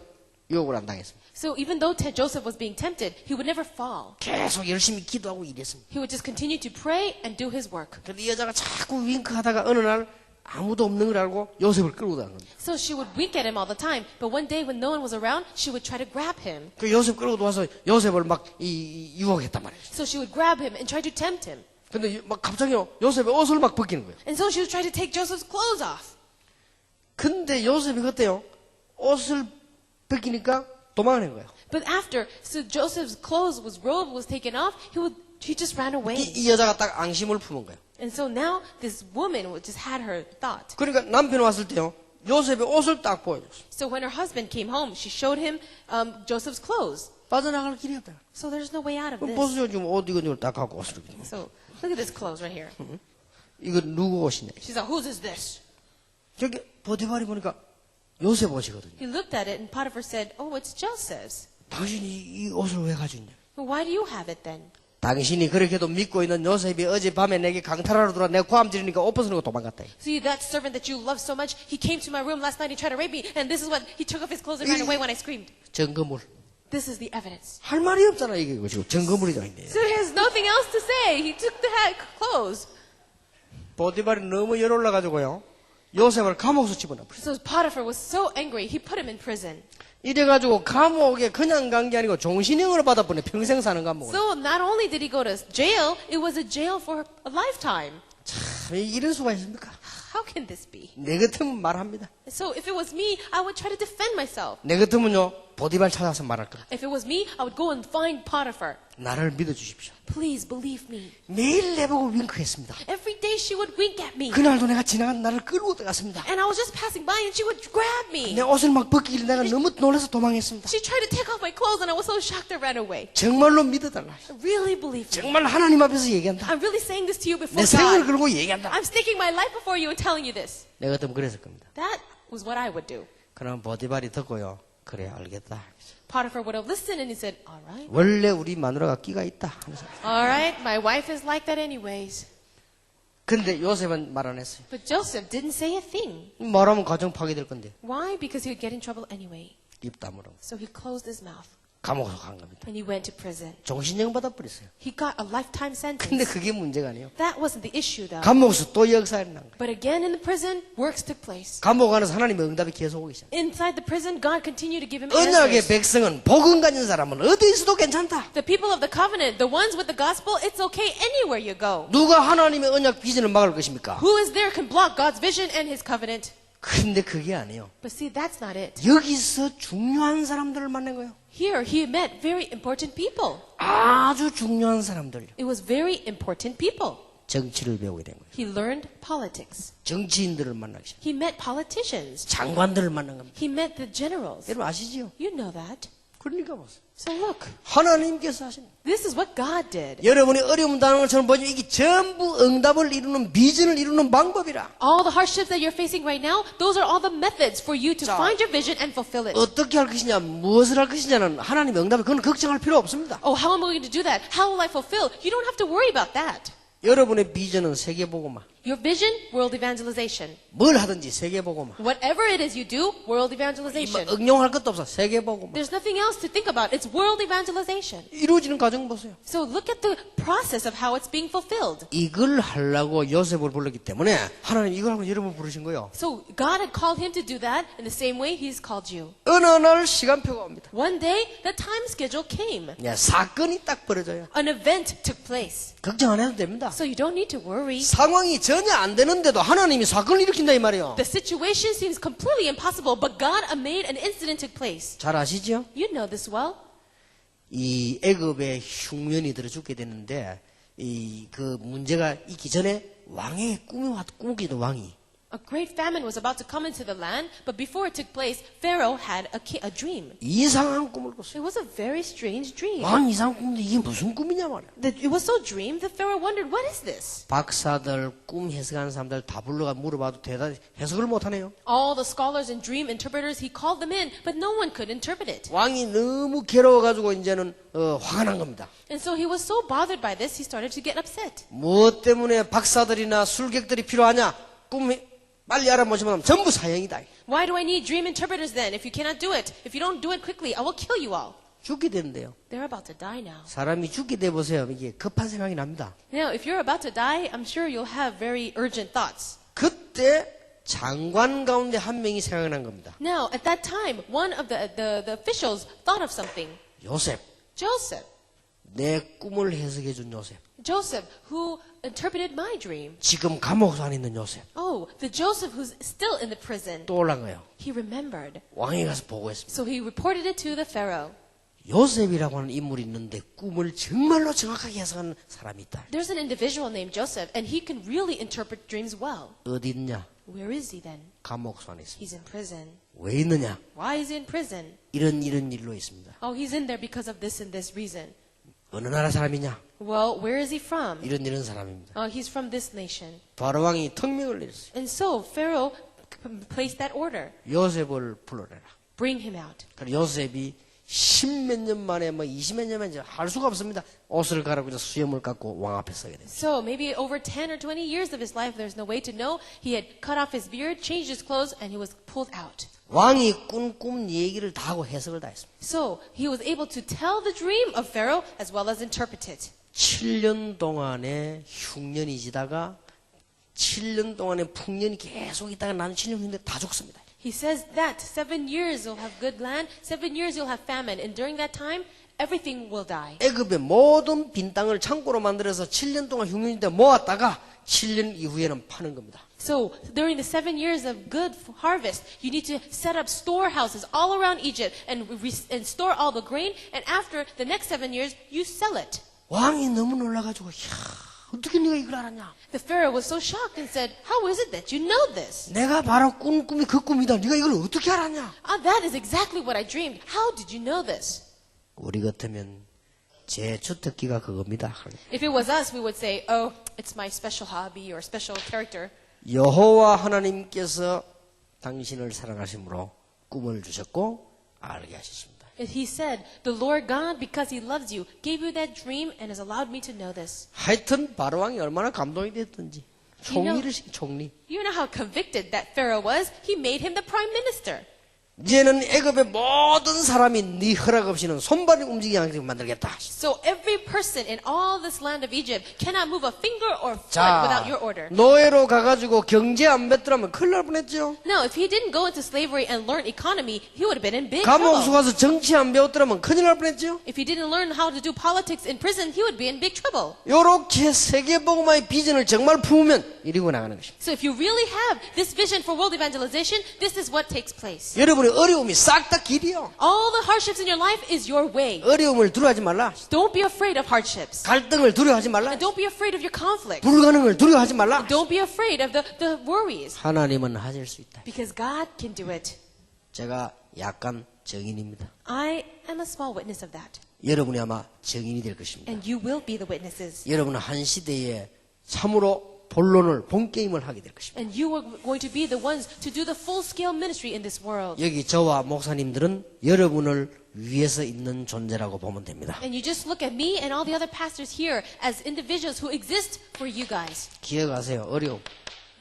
유혹을 안 당했습니다. So even though Joseph was being tempted, he would never fall. 계속 열심히 기도하고 일했습니다. He would just continue to pray and do his work. 근데 이 여자가 자꾸 윙크하다가 어느 날 아무도 없는 걸 알고 요셉을 끌고 다는 겁니다. So she would wink at him all the time. But one day when no one was around, she would try to grab him. 그 요셉 끌고 와서 요셉을 막 유혹했단 말이에요. So she would grab him and try to tempt him. 근데 막 갑자기 요셉의 옷을 막 벗기는 거예요. And so she would try to take Joseph's clothes off. 근데 요셉이 그때요 옷을 벗기니까 도망가는 거예요. But after, so Joseph's robe was taken off, he just ran away. 이 여자가 딱 앙심을 품은 거예요. And so now this woman just had her thought. 그러니까 남편 왔을 때요 요셉의 옷을 딱 보여줬어요. So when her husband came home, she showed him Joseph's clothes. 빠져나갈 길이 없다. So there's no way out of 그럼 this. 보세요 지금 옷 이거 딱 갖고 옷을 이렇게. So look at this clothes right here. 이거 누구 옷이냐? She's like, whose is this? 저기 보디발이 보니까 요셉 옷이거든요. He looked at it and Potiphar said, oh, it's Joseph's. 당신이 이 옷을 왜 가지고 있냐? Well, why do you have it then? 당신이 그렇게도 믿고 있는 요셉이 어젯밤에 내게 강탈하러 들어와 내 고함 지르니까 옷 벗으려고 도망갔다. See, that servant that you love so much, he came to my room last night and tried to rape me, and this is what, he took off his clothes and ran away when I screamed. 증거물. This is the evidence. 할 말이 없잖아 이게 지금 증거물이다 인데. So he has nothing else to say. He took the clothes. 보디발이 너무 열 올라가지고요 요셉을 감옥에서 집어넣었어요. So Potiphar was so angry, he put him in prison. 이래가지고 감옥에 그냥 간 게 아니고 종신형을 받아보네. 평생 사는 감옥을. So not only did he go to jail, it was a jail for a lifetime. 참 이럴 수가 있습니까? How can this be? 내 같으면 말합니다. So if it was me, I would try to defend myself. 내 같으면요 보디발 찾아서 말할 거예요. If it was me, I would go and find Potiphar. 나를 믿어주십시오. Please believe me. 매일 내보고 윙크했습니다. Every day she would wink at me. 그날도 내가 지나간 나를 끌고 들어갔습니다. And I was just passing by and she would grab me. 내 옷을 막 벗기길래 내가 너무 놀라서 도망했습니다. She tried to take off my clothes and I was so shocked I ran away. 정말로 믿어달라. I really believe me. 정말 하나님 앞에서 얘기한다. I'm really saying this to you before 내 생을 God. 걸고 얘기한다. I'm staking my life before you and telling you this. 내 같으면 그랬을 겁니다. That was what I would do. 그럼 보디발이 듣고요. 그래 알겠다. Potiphar would have listened and he said, all right. 원래 우리 마누라가 끼가 있다. 하면서. All right, my wife is like that anyways. 근데 요셉은 말 안 했어요. But Joseph didn't say a thing. 말하면 가정 파괴될 건데 Why? Because he would get in trouble anyway. 입 다물어. So he closed his mouth. 감옥으로 간 겁니다. And he went to prison. 종신형 받아버렸어요. He got a lifetime 근데 sentence. 그게 문제가 아니에요. That wasn't the issue though. 감옥에서 또 역사가 일어난 거예요. But again in the prison, works took place. 감옥 안에서 하나님의 응답이 계속 오기 시작해요. Inside the prison, God continued to give him 언약의 answers. 백성은 복음 가진 사람은 어디 있어도 괜찮다. The people of the covenant, the ones with the gospel, it's okay anywhere you go. 누가 하나님의 언약 비전을 막을 것입니까? Who is there can block God's vision and his covenant? 근데 그게 아니에요. But see, that's not it. 여기서 중요한 사람들을 만난 거예요. Here, he met very important people. 아주 중요한 사람들. It was very important people. 정치를 배우게 된 거예요. He learned politics. 정치인들을 만나기 시작. He met politicians. 장관들을 만난 겁니다. He met the generals. 여러분 아시지요? You know that. 그러니까 보세요. So look, 하나님께서 하신 거예요. this is what God did. 여러분이 어려움 당하는 것처럼 보지만 이게 전부 응답을 이루는 비전을 이루는 방법이라. All the hardships that you're facing right now, those are all the methods for you to 자, find your vision and fulfill it. 어떻게 할 것이냐, 무엇을 할 것이냐는 하나님의 응답에 그건 걱정할 필요 없습니다. Oh, how am I going to do that? How will I fulfill? You don't have to worry about that. 여러분의 비전은 세계복음화. Your vision, world evangelization. 뭘 하든지 세계복음화. Whatever it is you do, world 뭐 evangelization. 응용할 것도 없어. 세계복음화. There's nothing else to think about. It's world evangelization. 이루어지는 과정 보세요. So look at the process of how it's being fulfilled. 이걸 하려고 요셉을 불렀기 때문에 하나님 이걸 하고 여러분을 부르신 거예요. So God had called him to do that in the same way He's called you. 어느 날 시간표가 옵니다. One day, the time schedule came. 사건이 딱 벌어져요. An event took place. 걱정 안 해도 됩니다. So you don't need to worry. 상황이 전혀 안 되는데도 하나님이 사건을 일으킨다 이 말이에요. The situation seems completely impossible, but God made an incident took place. 잘 아시죠? You know this well. 이 애굽에 흉년이 들어 죽게 되는데 이 그 문제가 있기 전에 왕의 꾸기도 왕이 A great famine was about to come into the land, but before it took place, Pharaoh had a dream. 이상한 꿈을 꿨어요. It was a very strange dream. 왕 이상한 꿈인데 이게 무슨 꿈이냐 말이야. It was so dream that Pharaoh wondered, what is this? 박사들 꿈 해석하는 사람들 다 불러가 물어봐도 대답 해석을 못하네요. All the scholars and dream interpreters, he called them in, but no one could interpret it. 왕이 너무 괴로워가지고 이제는 화가 난 겁니다. And so he was so bothered by this, he started to get upset. 무엇 때문에 박사들이나 술객들이 필요하냐? 꿈 빨리 알아보시면 전부 사형이다. Why do I need dream interpreters then? If you cannot do it, if you don't do it quickly, I will kill you all. 죽게 되는데요. They're about to die now. 사람이 죽게 돼 보세요. 이게 급한 생각이 납니다. Now, if you're about to die, I'm sure you'll have very urgent thoughts. 그때 장관 가운데 한 명이 생각난 겁니다. Now, at that time, one of the officials thought of something. 요셉, Joseph. 내 꿈을 해석해 준 요셉. Joseph, who interpreted my dream. 지금 감옥 안에 있는 요셉. Oh, the Joseph who's still in the prison. 또 올라간 거예요. He remembered. 왕에 가서 보고했습니다. So he reported it to the Pharaoh. 요셉이라고 하는 인물이 있는데 꿈을 정말로 정확하게 해석하는 사람이 있다. There's an individual named Joseph, and he can really interpret dreams well. 어디 있냐? Where is he then? 감옥 안에 있습니다. He's in prison. 왜 있느냐? Why is he in prison? 이런 일로 있습니다. Oh, he's in there because of this and this reason. 어느 나라 사람이냐? Well, where is he from? 이런 사람입니다. Oh, he's from this nation. 바로 왕이 특명을 내렸어요. And so Pharaoh placed that order. 요셉을 불러내라. Bring him out. 그래서 요셉이 10몇 년 만에 20몇 년 만에 할 수가 없습니다. 옷을 갈아입고 수염을 깎고 왕 앞에 서게 됐어요. So maybe over 10 or 20 years of his life, there's no way to know. He had cut off his beard, changed his clothes, and he was pulled out. 왕이 꾼 꿈 얘기를 다 하고 해석을 다 했습니다. So he was able to tell the dream of Pharaoh as well as interpret it. 7년 동안에 흉년이 지다가 7년 동안에 풍년이 계속 있다가 나는 7년 후인데 다 죽습니다. He says that 7 years you'll have good land, 7 years you'll have famine, and during that time, everything will die. 애굽의 모든 빈 땅을 창고로 만들어서 7년 동안 흉년인데 모았다가 7년 이후에는 파는 겁니다. So during the 7 years of good harvest, you need to set up storehouses all around Egypt and store all the grain. And after the next 7 years, you sell it. 왕이 너무 놀라가지고 어떻게 네가 이걸 알았냐? The Pharaoh was so shocked and said, "How is it that you know this?" 내가 바로 꾼 꿈이 그 꿈이다. 네가 이걸 어떻게 알았냐? Ah, that is exactly what I dreamed. How did you know this? 우리 같으면 제 주특기가 그겁니다. If it was us, we would say, "Oh, it's my special hobby or special character." 여호와 하나님께서 당신을 사랑하심으로 꿈을 주셨고 알게 하셨습니다. He said, "The Lord God, because He loves you, gave you that dream and has allowed me to know this." 하여튼 바로 왕이 얼마나 감동이 됐든지 총리를 시키 총리. You know how convicted that Pharaoh was? He made him the prime minister. 이제는 애굽의 모든 사람이 네 허락 없이는 손발이 움직이지 않게 만들겠다. So every person in all this land of Egypt cannot move a finger or foot 자, without your order. 노예로 가가지고 경제 안 뱉더라면 큰일 날 뻔했죠. Now, if he didn't go into slavery and learn economy, he would have been in big 감옥 trouble. 가서 정치 안 배웠더라면 큰일 날 뻔했죠. If he didn't learn how to do politics in prison, he would be in big trouble. 요렇게 세계복음화의 비전을 정말 품으면 이리고 나가는 것입니다. So if you really have this vision for world evangelization, this is what takes place. 여러분의 어려움이 싹 다 길이요. All the hardships in your life is your way. 어려움을 두려워하지 말라. Don't be afraid of hardships. 갈등을 두려워하지 말라. And don't be afraid of your conflict. 불가능을 두려워하지 말라. Don't be afraid of the worries. 하나님은 하실 수 있다. Because God can do it. 제가 약간 증인입니다. I am a small witness of that. 여러분이 아마 증인이 될 것입니다. And you will be the witnesses. 여러분은 한 시대에 참으로 본론을 본 게임을 하게 될 것입니다. And you are going to be the ones to do the full-scale ministry in this world. 여기 저와 목사님들은 여러분을 위해서 있는 존재라고 보면 됩니다. And you just look at me and all the other pastors here as individuals who exist for you guys. 기억하세요. 어려움.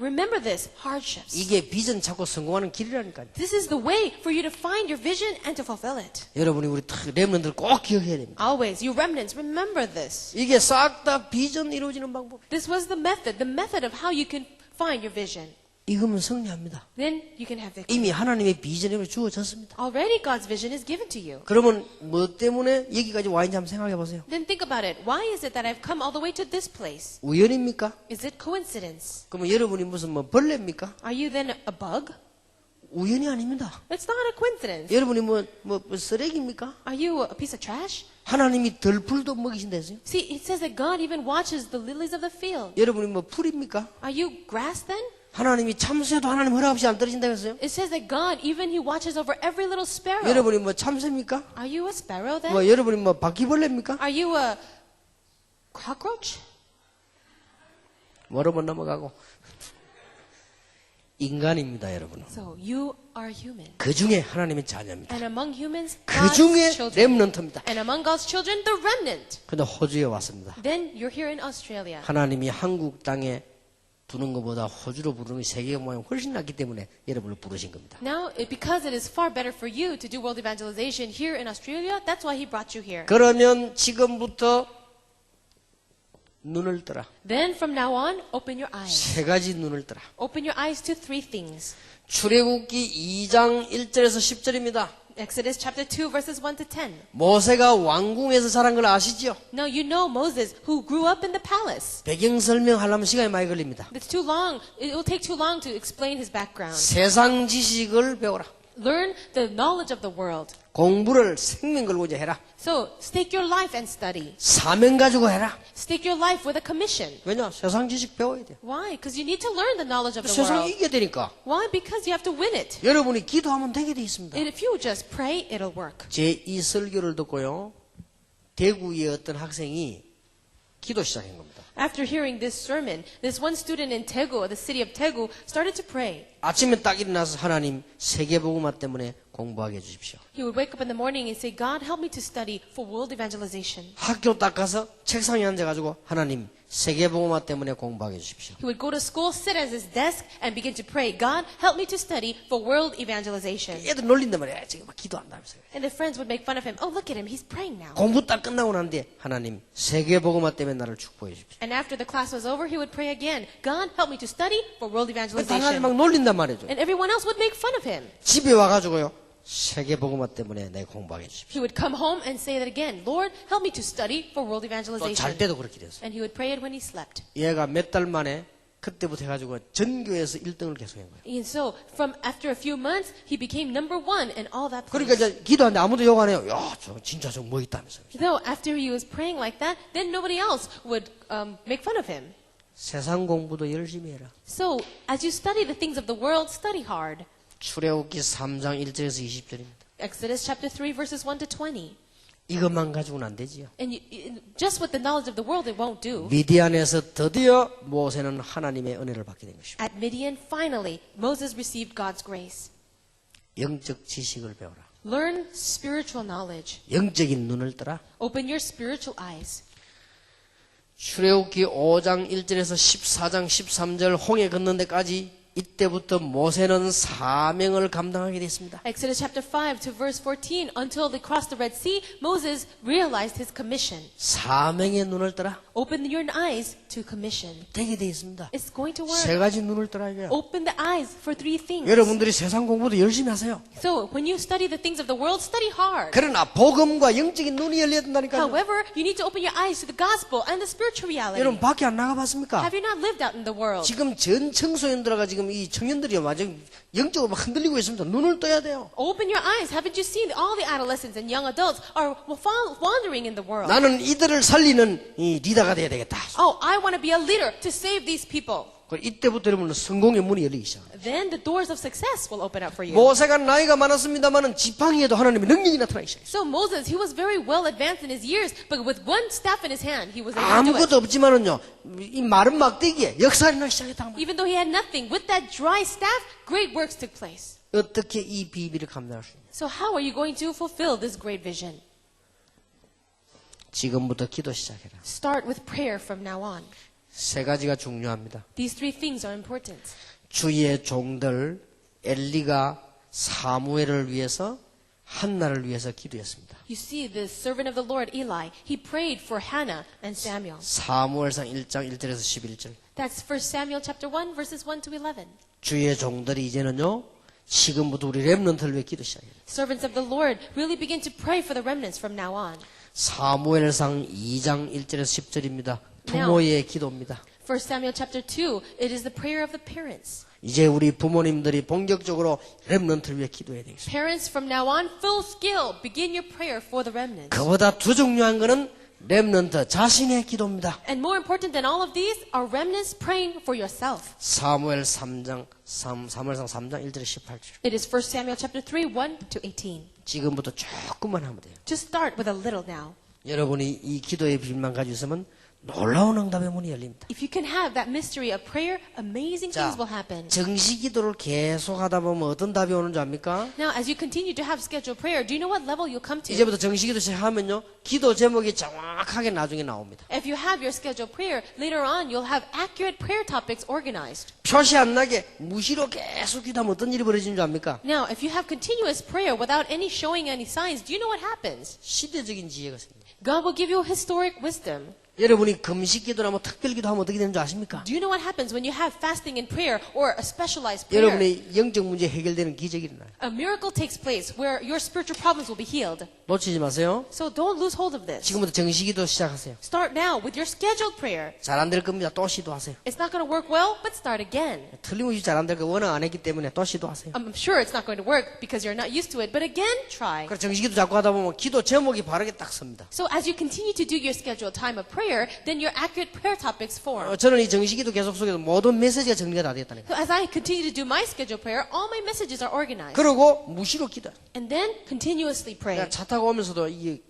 Remember this, hardships. 이게 비전 찾고 성공하는 길이라니까요. This is the way for you to find your vision and to fulfill it. 여러분이 우리 렘넌트들 꼭 기억해야 됩니다. Always, you remnants, remember this. 이게 싹 다 비전 이루어지는 방법. This was the method of how you can find your vision. 이거면 승리합니다. Then you can have victory. 이미 하나님의 비전이 주어졌습니다. Already God's vision is given to you. 그러면 뭐 때문에 여기까지 와 있는지 한번 생각해 보세요. Then think about it. Why is it that I've come all the way to this place? 우연입니까? Is it coincidence? 그러면 여러분이 무슨 뭐 벌레입니까? Are you then a bug? 우연이 아닙니다. It's not a coincidence. 여러분이 뭐 쓰레기입니까? Are you a piece of trash? 하나님이 들풀도 먹이신다서요? See, it says that God even watches the lilies of the field. 여러분이 뭐 풀입니까? Are you grass then? 하나님이 참새도 하나님 허락 없이 안 떨어진다고 했어요? It says that God, even He watches over every little sparrow. 여러분이 뭐 참새입니까? Are you a sparrow then? 뭐 여러분이 뭐 바퀴벌레입니까? Are you a cockroach? 뭐로 못 넘어가고 인간입니다, 여러분. So you are human. 그 중에 하나님의 자녀입니다. And among humans, 그 God's 중에 children. 렘넌트입니다. And among God's children, the remnant. 근데 호주에 왔습니다. Then you're here in Australia. 하나님이 한국 땅에 두는 것보다 호주로 부르는 게 세계가 모양 훨씬 낫기 때문에 여러분을 부르신 겁니다. Now, because it is far better for you to do world evangelization here in Australia, that's why He brought you here. 그러면 지금부터 눈을 뜨라. Then from now on, open your eyes. 세 가지 눈을 뜨라. Open your eyes to three things. 출애굽기 2장 1절에서 10절입니다. Exodus chapter 2 verses 1 to 10. 모세가 왕궁에서 자란 걸 아시죠? Now you know Moses who grew up in the palace. 배경 설명하려면 시간이 많이 걸립니다. It's too long. It will take too long to explain his background. 세상 지식을 배워라. Learn the knowledge of the world. 공부를 생명 걸고 이제 해라. So stake your life and study. 사명 가지고 해라. Stake your life with a commission. 왜냐? 세상 지식 배워야 돼. Why? Because you need to learn the knowledge of the 세상 world. 이겨야 되니까. Why? Because you have to win it. 여러분이 기도하면 되게 돼 있습니다. And if you just pray, it'll work. 제 이 설교를 듣고요. 대구의 어떤 학생이 기도 시작한 겁니다. After hearing this sermon, this one student in Daegu, the city of Daegu, started to pray. 아침에 딱 일어나서 하나님 세계복음화 때문에 공부하게 해주십시오. He would wake up in the morning and say, God, help me to study for world evangelization. 학교 딱 가서 책상에 앉아가지고 하나님 세계복음화 때문에 공부하게 해주십시오. He would go to school, sit at his desk, and begin to pray, God, help me to study for world evangelization. 애들 놀린단 말이야. 지금 막 기도한다면서요. And the friends would make fun of him. Oh, look at him, he's praying now. 공부 딱 끝나고 난뒤에 하나님 세계복음화 때문에 나를 축복해 주십시오. And after the class was over, he would pray again, God, help me to study for world 다들 evangelization. 막 놀린단 말이죠. And everyone else would make fun of him. 집에 와가지고요. 세계복음화 때문에 내 공부하게 해주십시오. He would come home and say that again, Lord, help me to study for world 또 잘 evangelization. 때도 그렇게 됐어요. And he would pray it when he slept. 얘가 몇 달 만에 그때부터 해가지고 전교에서 1등을 계속한 거예요. And so, from after a few months, he became number one in all that 그러니까 place. 이제 기도하는데 아무도 욕 안 해요. 야, 저 진짜 저 뭐 있다면서요. Though after he was praying like that, then nobody else would make fun of him. 세상 공부도 열심히 해라. So, as you study the things of the world, study hard. 출애굽기 3장 1절에서 20절입니다. Exodus chapter 3 verses 1 to 20. 이것만 가지고는 안 되지요. And just with the knowledge of the world, it won't do. 미디안에서 드디어 모세는 하나님의 은혜를 받게 된 것입니다. At Midian, finally, Moses received God's grace. 영적 지식을 배워라. Learn spiritual knowledge. 영적인 눈을 뜨라. Open your spiritual eyes. 출애굽기 5장 1절에서 14장 13절 홍해 건넌 데까지 이때부터 모세는 사명을 감당하게 됐습니다. Exodus chapter 5 to verse 14, until they crossed the Red Sea, Moses realized his commission. 사명의 눈을 떠라. Open your eyes to commission. 되게 되어 있습니다. It's going to 세 work. 가지 눈을 떠라 이거야. Open the eyes for three things. 여러분들이 세상 공부도 열심히 하세요. So when you study the things of the world, study hard. 그러나 복음과 영적인 눈이 열려야 된다니까요. However, you need to open your eyes to the gospel and the spiritual reality. 여러분 밖에 안 나가봤습니까? Have you not lived out in the world? 지금 전 청소년들과 지금 이 청년들이 완전 영적으로 막 흔들리고 있습니다. 눈을 떠야 돼요. Open your eyes. Haven't you seen all the adolescents and young adults are wandering in the world? 나는 이들을 살리는 이 리더가 돼야 되겠다. Oh, I want to be a leader to save these people. 이때부터 여러분은 성공의 문이 열리기 시작합니다. Then the doors of success will open up for you. 모세가 나이가 많았습니다만은 지팡이에도 하나님의 능력이 나타나기 시작했어요. So Moses, he was very well advanced in his years, but with one staff in his hand, he was able to do it. 아무것도 없지만은요, 이 마른 막대기에 역사를 나기 시작했다. Even though he had nothing, with that dry staff, great works took place. 어떻게 이 비밀을 감당할 수 있냐? So how are you going to fulfill this great vision? 지금부터 기도 시작해라. Start with prayer from now on. 세 가지가 중요합니다. These three things are important. 주의 종들 엘리가 사무엘을 위해서 한나를 위해서 기도했습니다. You see, the servant of the Lord, Eli, he prayed for Hannah and Samuel. 사무엘상 1장 1절에서 11절. That's 1 Samuel chapter 1, verses 1 to 11. 주의 종들이 이제는요, 지금부터 우리 렘넌트를 위해 기도 시작해요. Servants of the Lord really begin to pray for the remnants from now on. 사무엘상 2장 1절에서 10절입니다. 부모의 기도입니다. 1 Samuel chapter 2, it is the prayer of the parents. 이제 우리 부모님들이 본격적으로 렘넌트를 위해 기도해야 되겠습니다. Parents from now on, full skill, begin your prayer for the remnants. 그보다 더 중요한 것은 렘넌트 자신의 기도입니다. And more important than all of these are remnants praying for yourself. 사무엘상 3장 1절에 18절. It is 1 Samuel chapter 3, 1 to 18. 지금부터 조금만 하면 돼요. Just start with a little now. 여러분이 이 기도의 비밀만 가지고 있으면 놀라운 응답의 문이 열립니다. If you can have that mystery of prayer, amazing 자, things will happen. 정시 기도를 계속 하다 보면 어떤 답이 오는 줄 압니까? Now, as you continue to have scheduled prayer, do you know what level you'll come to? 이제부터 정시 기도 시작하면요. 기도 제목이 정확하게 나중에 나옵니다. If you have your scheduled prayer, later on you'll have accurate prayer topics organized. 표시 안 나게 무시로 계속 기도하면 어떤 일이 벌어지는 줄 압니까? Now, if you have continuous prayer without any showing any signs, do you know what happens? 시대적인 지혜가 생깁니다. God will give you historic wisdom. 여러분이 금식 기도나 뭐 특별 기도하면 어떻게 되는 줄 아십니까? Do you know what happens when you have fasting and prayer or a specialized prayer? 여러분의 영적 문제 해결되는 기적이 일어나요. A miracle takes place where your spiritual problems will be healed. 놓치지 마세요. So don't lose hold of this. 지금부터 정시 기도 시작하세요. Start now with your scheduled prayer. 잘 안 될 겁니다. 또 시도하세요. It's not going to work well, but start again. 틀림없이 잘 안 될 거 워낙 안 했기 때문에 또 시도하세요. I'm sure it's not going to work because you're not used to it, but again, try. 그래서 정시 기도 자꾸 하다 보면 기도 제목이 바르게 딱 섭니다. So as you continue to do your scheduled time of prayer, then your accurate prayer topics form. 저는 이 정시 기도 계속 속에서 모든 메시지가 정리가 다 됐다는 거예요. So as I continue to do my scheduled prayer, all my messages are organized. 그리고 무시로 기도. And then continuously pray. 차 타고 오면서도 이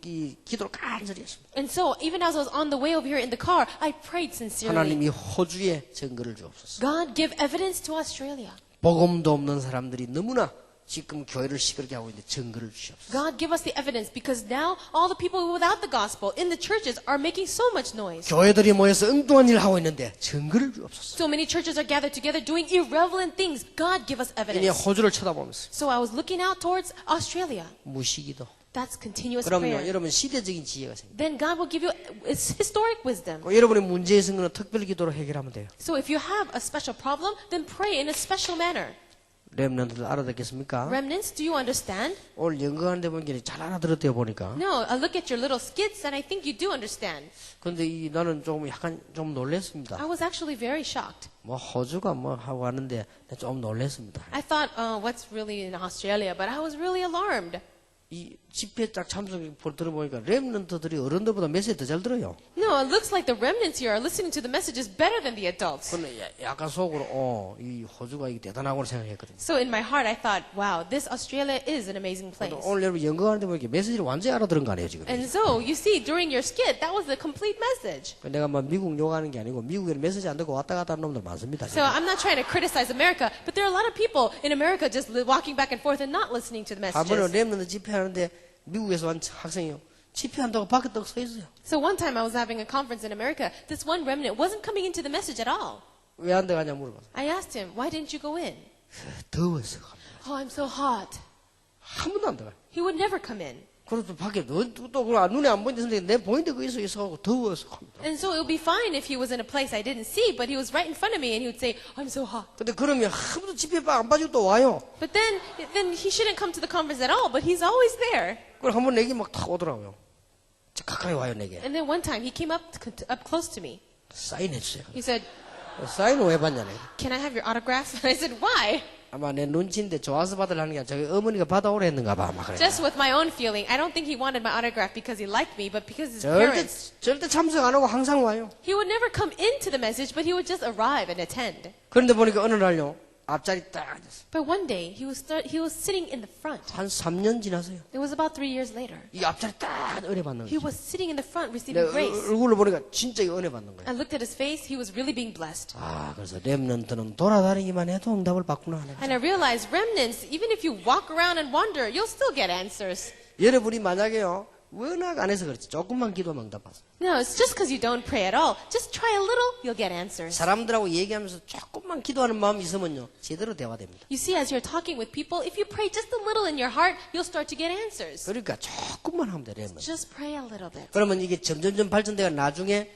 기도를 간절히 했습니다. And so even as I was on the way over here in the car, I prayed sincerely. 하나님이 호주에 증거를 주옵소서. God, give evidence to Australia. 복음도 없는 사람들이 너무나 지금 교회를 시끄럽게 하고 있는데 증거를 주시옵소서. God, give us the evidence because now all the people without the gospel in the churches are making so much noise. 교회들이 모여서 엉뚱한 일을 하고 있는데 증거를 주옵소서. So many churches are gathered together doing irrelevant things. God, give us 이제 evidence. 호주를 쳐다보면서 So I was looking out towards Australia. 무시기도. That's continuous 그럼요, prayer. 여러분 시대적인 지혜가 생깁니다. Then God will give you historic wisdom. 여러분의 문제의 생각은 특별 기도로 해결하면 돼요. So if you have a special problem, then pray in a special manner. 렘넌트들 알아듣겠습니까? Remnants, do you understand? 오늘 연구하는데 보니까 잘 알아들었대요 보니까. No, I look at your little skits and I think you do understand. 근데 나는 약간 좀 놀랐습니다. I was actually very shocked. 뭐 호주가 뭐 하고 하는데 좀 놀랐습니다. I thought, what's really in Australia? But I was really alarmed. 이 집회 딱 참석 들어보니까 렘넌트들이 어른들보다 메시지 더 잘 들어요. No, it looks like the remnants here are listening to the messages better than the adults. 근데 약간 속으로 이 호주가 이게 대단하고 생각했거든요. So in my heart, I thought, wow, this Australia is an amazing place. 오늘 여러분 연구하는데 보니까 메시지를 완전히 알아들은 거 아니에요 지금. And so you see, during your skit, that was the complete message. 내가 뭐 미국 욕하는 게 아니고 미국에는 메시지 안 듣고 왔다 갔다 하는 놈들 많습니다. So I'm not trying to criticize America, but there are a lot of people in America just walking back and forth and not listening to the 한 번은 messages. 렘넌트 집회하는데 미국에서 온 학생이요. 집회한다고 밖에 딱 서 있어요. So one time I was having a conference in America. This one remnant wasn't coming into the message at all. 왜 안 들어가냐 물어봤어. I asked him, why didn't you go in? 더워서. Oh, I'm so hot. 한 번도 안 들어가. He would never come in. 그래도 밖에 또 눈에 안 보이는데 선생님 내 보이는데 거기서 있어가지고 더워서 갑니다. And so it would be fine if he was in a place I didn't see, but he was right in front of me and he would say, I'm so hot. 근데 그러면 한 번도 집에 안 빠지고 또 와요. But then he shouldn't come to the conference at all, but he's always there. 그걸 한번 내게 막 탁 오더라고요. 가까이 와요 내게. And then one time he came up close to me. 사인해 주세요. He said, 사인을 왜 받냐 내가. can I have your autograph? And I said, why? 아마 내 눈치인데 좋아서 받으려는 게 아니라 저기 어머니가 받아오라 했는가 봐. 아마 그래. Just with my own feeling. I don't think he wanted my autograph because he liked me, but because his parents. 절대 참석 안 하고 항상 와요. He would never come into the message, but he would just arrive and attend. 그런데 보니까 어느 날요. 앞자리 딱 앉았어. But one day, he was sitting in the front. 한 3년 지났어요. It was about 3 years later. 이 앞자리 딱 은혜 받는 He 거예요. was sitting in the front 내 receiving grace. 얼굴을 보니까 진짜 이 은혜 받는 거예요. I looked at his face. He was really being blessed. 아, 그래서 렘넌트는 돌아다니기만 해도 응답을 받구나. And I realized remnants, even if you walk around and wander, you'll still get answers. 여러분이 만약에요. 워낙 안 해서 그렇지. 조금만 기도하면 응답 받아. No, it's just because you don't pray at all. Just try a little, you'll get answers. 사람들하고 얘기하면서 조금만 기도하는 마음이 있으면요. 제대로 대화됩니다. You see, as you're talking with people, if you pray just a little in your heart, you'll start to get answers. 그러니까 조금만 하면 돼. 렘넌트. Just pray a little bit. 그러면 이게 점점점 발전돼가 나중에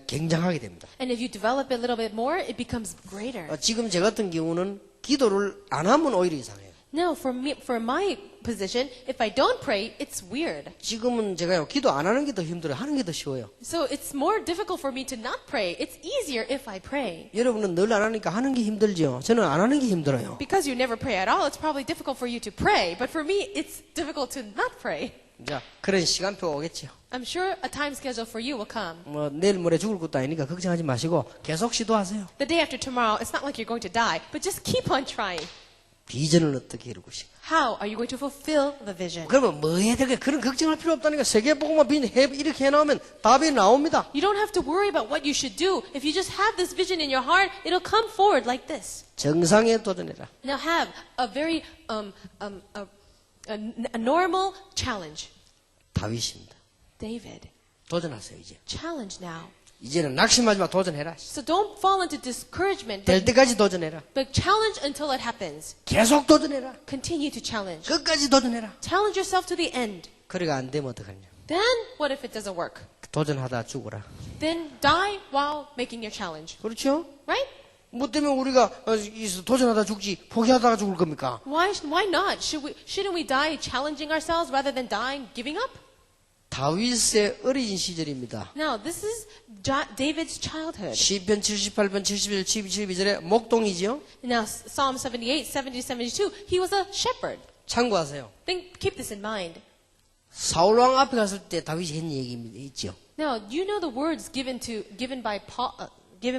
굉장하게 됩니다. And if you develop it a little bit more, it becomes greater. 지금 제 같은 경우는 기도를 안 하면 오히려 이상해요. No, for my position, if I don't pray, it's weird. 지금은 제가요. 기도 안 하는 게 더 힘들어요. 하는 게 더 쉬워요. So it's more difficult for me to not pray. It's easier if I pray. 여러분은 늘 안 하니까 하는 게 힘들죠. 저는 안 하는 게 힘들어요. Because you never pray at all, it's probably difficult for you to pray. But for me, it's difficult to not pray. 자, 그런 시간표가 오겠죠. I'm sure a time schedule for you will come. 뭐 내일 모레 죽을 것도 아니니까 걱정하지 마시고 계속 시도하세요. The day after tomorrow, it's not like you're going to die, but just keep on trying. 비전을 어떻게 이루고싶어? How are you going to fulfill the vision? 그러면 뭐 해야 되게 그런 걱정할 필요 없다니까. 세계복음화 빈 이렇게 해놓으면 답이 나옵니다. You don't have to worry about what you should do. If you just have this vision in your heart, it'll come forward like this. 정상에 도전해라. Now have a very a normal challenge. 다윗입니다. David, 도전하세요 이제. challenge now. 이제는 낙심하지 마. 도전해라. So don't fall into discouragement, 될 때까지 도전해라. but challenge until it happens. 계속 도전해라. Continue to challenge. 끝까지 도전해라. Challenge yourself to the end. 그래가 안 되면 어떡하냐. Then what if it doesn't work? 도전하다 죽어라. Then die while making your challenge. 그렇죠? Right? 뭐 때문에 우리가 도전하다 죽지 포기하다가 죽을 겁니까? Why not? Shouldn't we die challenging ourselves rather than dying giving up? 다윗의 어린 시절입니다. Now, this is David's childhood. 시편 78편 71, 72절에 목동이죠. Now, Psalm 78, 70, 72, he was a shepherd. 참고하세요. Keep this in mind. 사울왕 앞에 갔을 때 다윗이 했는 얘기 있죠. Now, you know the words given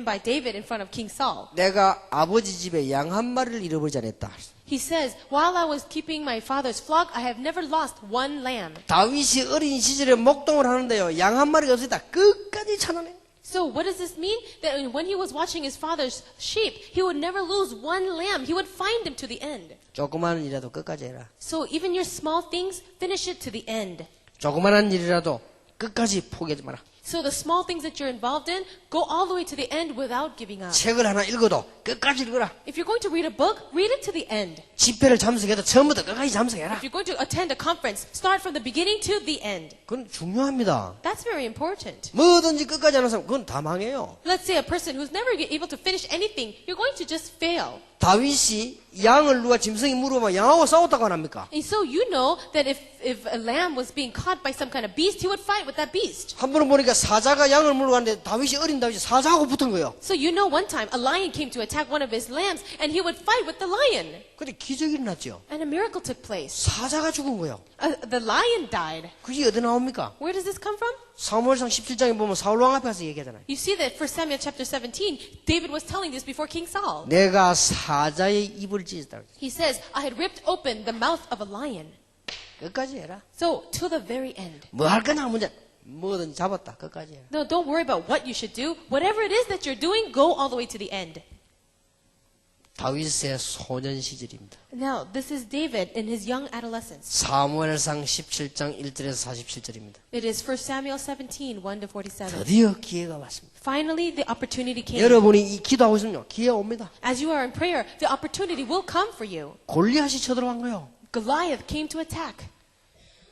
by David in front of King Saul. 내가 아버지 집에 양 한 마리를 잃어버리지 않았다. He says, while I was keeping my father's flock, I have never lost one lamb. 다윗이 어린 시절에 목동을 하는데요. 양 한 마리가 없었다. 끝까지 찾아내. So what does this mean? That when he was watching his father's sheep, he would never lose one lamb. He would find them to the end. 조그마한 일이라도 끝까지 해라. So even your small things, finish it to the end. 조그마한 일이라도 끝까지 포기하지 마라. So the small things that you're involved in, go all the way to the end without giving up. 책을 하나 읽어도 끝까지 읽어라. If you're going to read a book, read it to the end. 집회를 참석해도 처음부터 끝까지 참석해라. If you're going to attend a conference, start from the beginning to the end. 그건 중요합니다. That's very important. 뭐든지 끝까지 하는 사람 그건 다 망해요. Let's say a person who's never able to finish anything, you're going to just fail. 다윗이 양을 누가 짐승이 물어보면 양하고 싸웠다고 안 합니까? And so you know that if a lamb was being caught by some kind of beast, he would fight with that beast. 한 번은 보니까 사자가 양을 물어가는데 다윗이 어린 다윗이 사자하고 붙은 거예요. So you know one time a lion came to attack one of his lambs and he would fight with the lion. 근데 기적이 일어났죠. And a miracle took place. 사자가 죽은 거예요. The lion died. 그게 어디 나옵니까? Where does this come from? 사무엘상 17장에 보면 사울왕 앞에서 얘기하잖아요. You see that for Samuel chapter 17, David was telling this before King Saul. 내가 사자의 입을 찢었다. He says, I had ripped open the mouth of a lion. 끝까지 해라. So, till the very end. 뭐 할 거냐 문제. 뭐든 잡았다. 끝까지 해라. No, don't worry about what you should do. Whatever it is that you're doing, go all the way to the end. 다윗의 소년 시절입니다. Now, this is David in his young adolescence. 사무엘상 17장 1절에서 47절입니다. It is 1 Samuel 17, 1 to 47. 드디어 기회가 왔습니다. Finally, the opportunity came. 여러분이 이 기도하고 있으면 기회 옵니다. As you are in prayer, the opportunity will come for you. 골리앗이 쳐들어간 거예요. Goliath came to attack.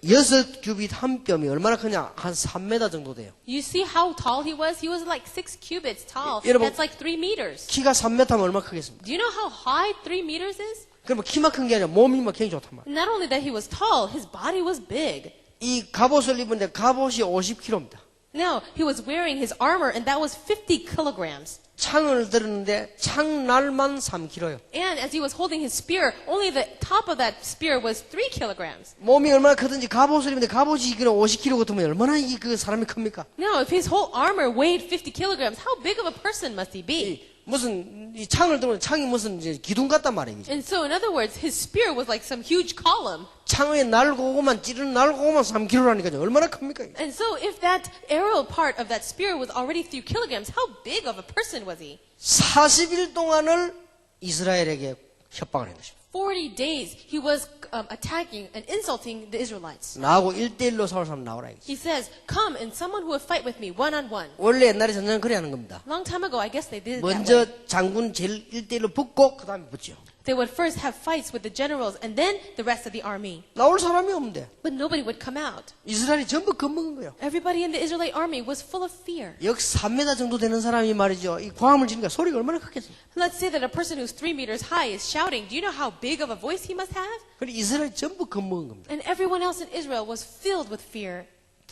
6규빗 한 뼘이 얼마나 크냐? 한 3m 정도 돼요. You see how tall he was? He was like 6 cubits tall. 여러분, That's like 3 meters. 키가 3m면 얼마나 크겠습니까? Do you know how high 3 meters is? 그러면 키만 큰 게 아니라 몸이 막 굉장히 좋단 말이에요. Not only that he was tall, his body was big. 이 갑옷을 입은데 갑옷이 50kg입니다. Now, he was wearing his armor, and that was 50 kilograms. 창을 들었는데 창날만 3kg요. And as he was holding his spear, only the top of that spear was 3 kilograms. 몸이 얼마나 크든지 갑옷을 입는데 갑옷이 50kg 같으면 얼마나 그 사람이 큽니까? Now, if his whole armor weighed 50 kilograms, how big of a person must he be? 무슨 이 창을 들면 창이 무슨 이제 기둥 같단 말이에요. And so, in other words, his spear was like some huge column. 창에 날고만 찌르는 날고만 3kg라니까요. 얼마나 큽니까? And so, if that arrow part of that spear was already 3 kilograms, how big of a person was he? 40일 동안을 이스라엘에게 협박을 한 것입니다. 40 days he was attacking and insulting the Israelites. 나하고 1대1로 싸울 사람 나오라. He says, come and someone who will fight with me one on one. 원래 옛날에 전쟁은 그래 하는 겁니다. Long time ago, I guess they did it that 먼저 way. 장군 제일 1대1로 붙고 그 다음에 붙죠. They would first have fights with the generals and then the rest of the army. 나올 사람이 없는데 But nobody would come out. 이스라엘이 전부 겁먹은 거예요. Everybody in the Israelite army was full of fear. 역 3m 정도 되는 사람이 말이죠. 이 광화문 지니까 소리가 얼마나 크겠어요. Let's say that a person who's 3 meters high is shouting. Do you know how big of a voice he must have? 그리고 이스라엘 전부 겁먹은 겁니다. And everyone else in Israel was filled with fear.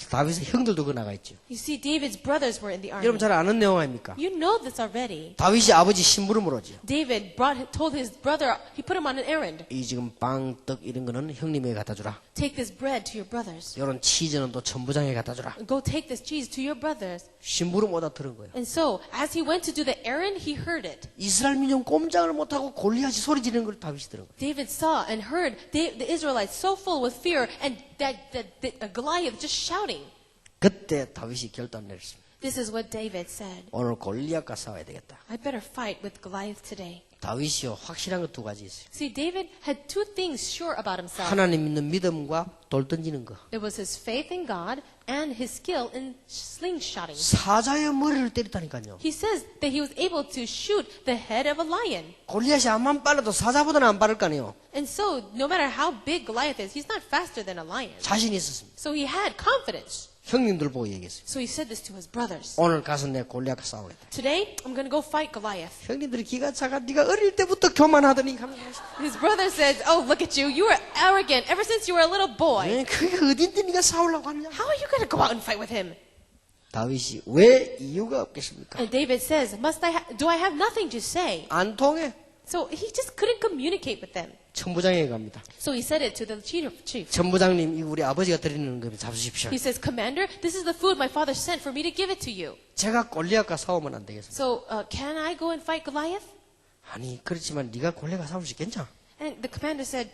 다윗의 형들도 그 나가 있죠. You see, David's brothers were in the army. 여러분 잘 아는 내용 아닙니까? You know this already. 다윗이 아버지 심부름을 오죠. David told his brother, he put him on an errand. 이 지금 빵, 떡 이런 거는 형님에게 갖다 주라. Take this bread to your brothers. 이런 치즈는 또 천부장에게 갖다 주라. Go take this cheese to your brothers. 심부름 오다 들은 거예요. And so, as he went to do the errand, he heard it. 이스라엘 민족 꼼짝을 못하고 골리앗이 소리 지르는 걸 다윗이 들은 거예요. David saw and heard the Israelites so full with fear and that Goliath just shouting. 그때 다윗이 결단 내렸습니다. This is what David said. 오늘 골리앗과 싸워야 되겠다. I better fight with Goliath today. 다윗이요 확실한 거 두 가지 있어요. See, David had two things sure about himself. 하나님 믿는 믿음과 돌 던지는 거. It was his faith in God and his skill in slingshotting. 사자의 머리를 때렸다니까요. He says that he was able to shoot the head of a lion. 골리앗이 암만 빨라도 사자보다는 안 빠를 거 아니에요. And so, no matter how big Goliath is, he's not faster than a lion. 자신이 있었습니다. So he had confidence. 형님들 보고 얘기했어요. So he said this to his brothers. 오늘 가서 내 골리앗과 싸우겠다. Today, I'm going to go fight Goliath. 형님들이 기가 차가 네가 어릴 때부터 교만하더니 하면서 His brother said, oh, look at you. You were arrogant ever since you were a little boy. 그게 어딘데 네가 싸우려고 하느냐. How are you going to go out and fight with him? 다윗이 왜 이유가 없겠습니까? And David says, do I have nothing to say? 안 통해. So he just couldn't communicate with them. 천부장에게 갑니다. So he said it to the chief. 천부장님, 이 우리 아버지가 드리는 거 잡수십시오. He says, Commander, this is the food my father sent for me to give it to you. 제가 골리앗과 싸우면 안 되겠습니다. So can I go and fight Goliath? 아니 그렇지만 네가 골리앗과 싸울 수 있겠냐? And the commander said,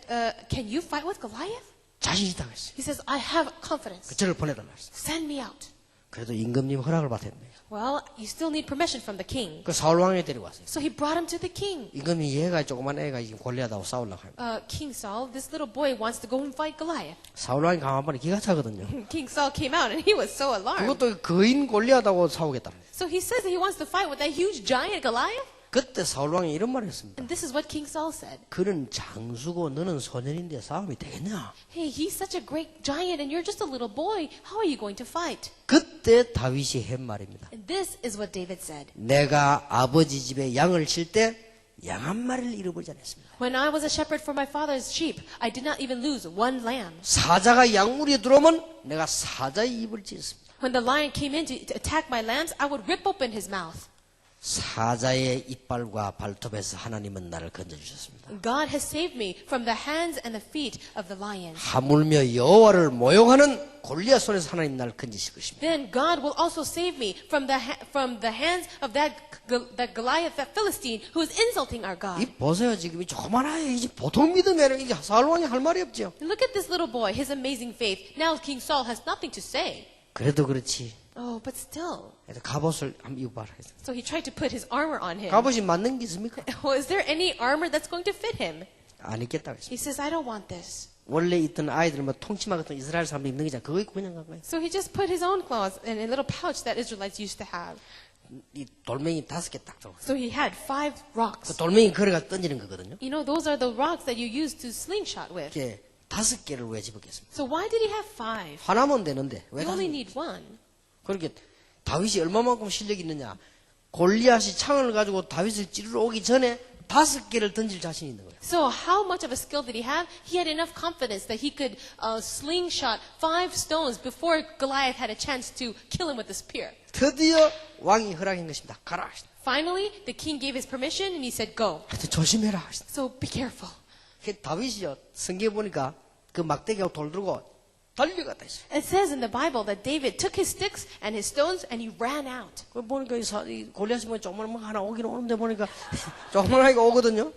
can you fight with Goliath? 자신 있다고 했어요. He says, I have confidence. 저를 보내달라 했어요. Send me out. 그래도 임금님 허락을 받았네요. Well, you still need permission from the king. 그 사울왕에 데려왔어요. So he brought him to the king. 임금님 얘가 조그만 애가 지금 골리앗하고 싸우려고 합니다. King Saul, this little boy wants to go and fight Goliath. 사울왕이 가만히 기가 차거든요. King Saul came out and he was so alarmed. 그것도 거인 골리앗하고 싸우겠다. So he says that he wants to fight with that huge giant Goliath. 그때 사울왕이 이런 말을 했습니다. And this is what King Saul said. 그는 장수고 너는 소년인데 싸움이 되겠냐? Hey, he's such a great giant and you're just a little boy. How are you going to fight? 그때 다윗이 한 말입니다. And this is what David said. 내가 아버지 집에 양을 칠 때 양 한 마리를 잃어버리지 않았습니다. When I was a shepherd for my father's sheep, I did not even lose one lamb. 사자가 양무리에 들어오면 내가 사자의 입을 찢었습니다. When the lion came in to attack my lambs, I would rip open his mouth. 사자의 이빨과 발톱에서 하나님은 나를 건져주셨습니다. God has saved me from the hands and the feet of the lion. 하물며 여호와를 모욕하는 골리앗 손에서 하나님 나를 건지실 것입니다. Then God will also save me from the hands of that Goliath, that Philistine, who is insulting our God. 이 보세요 지금 이 조그마나요 이제 보통 믿음에는 이제 사울왕이 할 말이 없죠. Look at this little boy, his amazing faith. Now King Saul has nothing to say. 그래도 그렇지 Oh, but still. 그래서 갑옷을 한번 입어봐라 했어요. So he tried to put his armor on him. 갑옷이 맞는 게 있습니까? Well, is there any armor that's going to fit him? 안 입겠다고 했어요. He says, I don't want this. 원래 있던 아이들 뭐 통치마 같은 이스라엘 사람들이 입는 게잖아. 그거 입고 그냥 간 거예요. So he just put his own clothes in a little pouch that Israelites used to have. 이 돌멩이 5개 딱 들어. So he had 5 그 rocks. 돌멩이 걸어가 던지는 거거든요. You know, those are the rocks that you use to slingshot with. 이게 5개를 왜 집었겠습니까? So why did he have 5? 하나면 되는데 왜 You only 5개? need 1. 그렇게 다윗이 얼마만큼 실력이 있느냐? 골리앗이 창을 가지고 다윗을 찌르러 오기 전에 5개를 던질 자신이 있는 거예요. So how much of a skill did he have? He had enough confidence that he could slingshot 5 stones before Goliath had a chance to kill him with a spear. 드디어 왕이 허락한 것입니다. 가라. Finally, the king gave his permission and he said, go. 하여튼 조심해라. So be careful. 다윗이요. 성경에 보니까 그 막대기하고 돌 들고 달려갔다 했어요. It says in the Bible that David took his sticks and his stones and he ran out. 그 보니까 이 골리앗이 보면 조그만 하나 오긴 오는데 보니까 조그만하게 오거든요.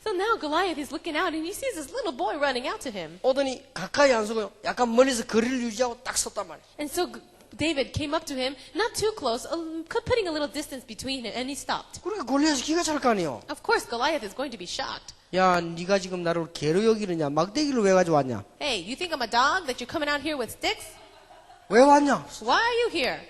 So now Goliath is looking out and he sees this little boy running out to him. 오더니 가까이 안 서고요. 약간 멀리서 거리를 유지하고 딱 섰단 말이에요. And so David came up to him, not too close, putting a little distance between him, and he stopped. 그러니까 골리앗이 기가 찰 거 아니에요. Of course, Goliath is going to be shocked. 야, 네가 지금 나를 개로 여기느냐? 막대기를 왜 가져왔냐? Hey, you think I'm a dog that you're coming out here with sticks? 왜 왔냐? Why are you here?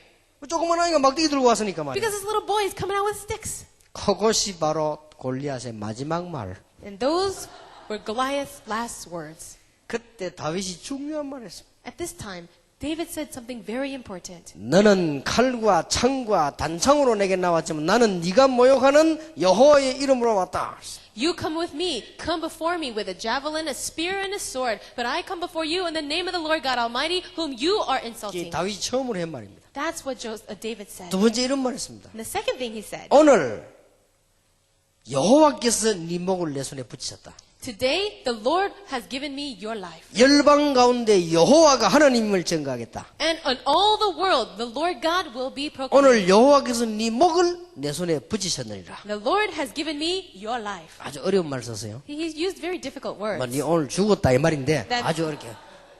조그만 아이가 막대기 들고 왔으니까 말이야. Because this little boy is coming out with sticks. 그것이 바로 골리앗의 마지막 말. And those were Goliath's last words. 그때 다윗이 중요한 말을 했습니다. At this time, David said something very important. 너는 칼과 창과 단창으로 내게 나왔지만 나는 네가 모욕하는 여호와의 이름으로 왔다. You come with me, come before me with a javelin, a spear, and a sword. But I come before you in the name of the Lord God Almighty, whom you are 이게 insulting. 다윗이 처음으로 한 말입니다. That's what David said. 두 번째 이런 말했습니다. And the second thing he said, 오늘 여호와께서 네 목을 내 손에 붙이셨다. today the Lord has given me your life. 열방 가운데 여호와가 하나님을 증거하겠다. And on all the world, the Lord God will be proclaimed. 오늘 여호와께서 네 목을 내 손에 붙이셨느니라. The Lord has given me your life. 아주 어려운 말 썼어요. He used very difficult words. 네 오늘 죽었다 이 말인데 That- 아주 어렵게.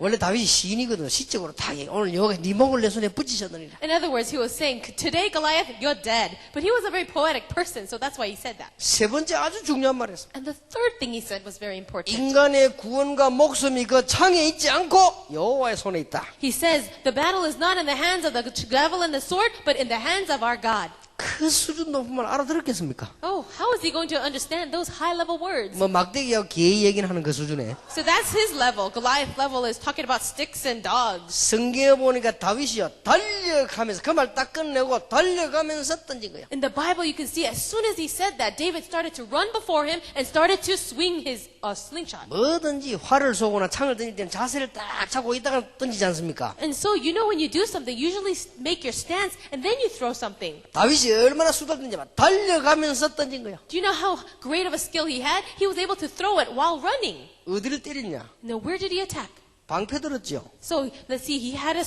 원래 다윗이 시인이거든. 시적으로 다 오늘 여호와가 네 목을 내 손에 붙이셨느니라. In other words, he was saying, today Goliath, you're dead. But he was a very poetic person, so that's why he said that. 세 번째 아주 중요한 말이었습니다. And the third thing he said was very important. 인간의 구원과 목숨이 그 창에 있지 않고 여호와의 손에 있다. He says, the battle is not in the hands of the devil and the sword, but in the hands of our God. 그 수준 높은 말 알아들었겠습니까? Oh, how is he going to understand those high-level words? 뭐 막대기하고 개 얘기는 하는 그 수준에 So that's his level. Goliath level is talking about sticks and dogs. 성경에 보니까 다윗이요 달려가면서 그 말 딱 끝내고 달려가면서 던진 거야. In the Bible, you can see as soon as he said that, David started to run before him and started to swing his slingshot. 뭐든지 활을 쏘거나 창을 던질 때는 자세를 딱 잡고 있다가 던지지 않습니까? And so, you know, when you do something, usually make your stance and then you throw something. 다윗이 얼마나 수달든지 달려가면서 던진 거야. Do you know how great of a skill he had? He was able to throw it while running. 어디를 때렸냐? Now, where did he attack? 방패 들었지요. So, let's see, he had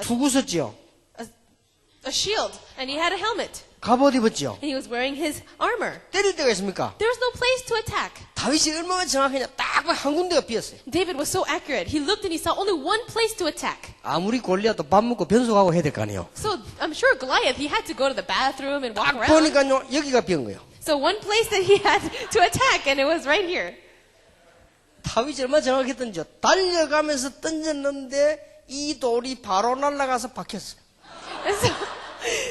투구 썼지요. a shield and he had a helmet 갑옷 입었지요. and he was wearing his armor. 때릴 데가 있습니까? There was no place to attack. 다윗이 얼마나 정확했냐? 딱 한 군데가 비었어요. David was so accurate. He looked and he saw only one place to attack. 아무리 골리앗도 밥 먹고 변속하고 해야 될 거 아니에요. So I'm sure Goliath, he had to go to the bathroom and walk 딱 around. 보니까요 여기가 비은 거예요. So one place that he had to attack and it was right here. 다윗이 얼마나 정확했던지요. 달려가면서 던졌는데 이 돌이 바로 날아가서 박혔어요. And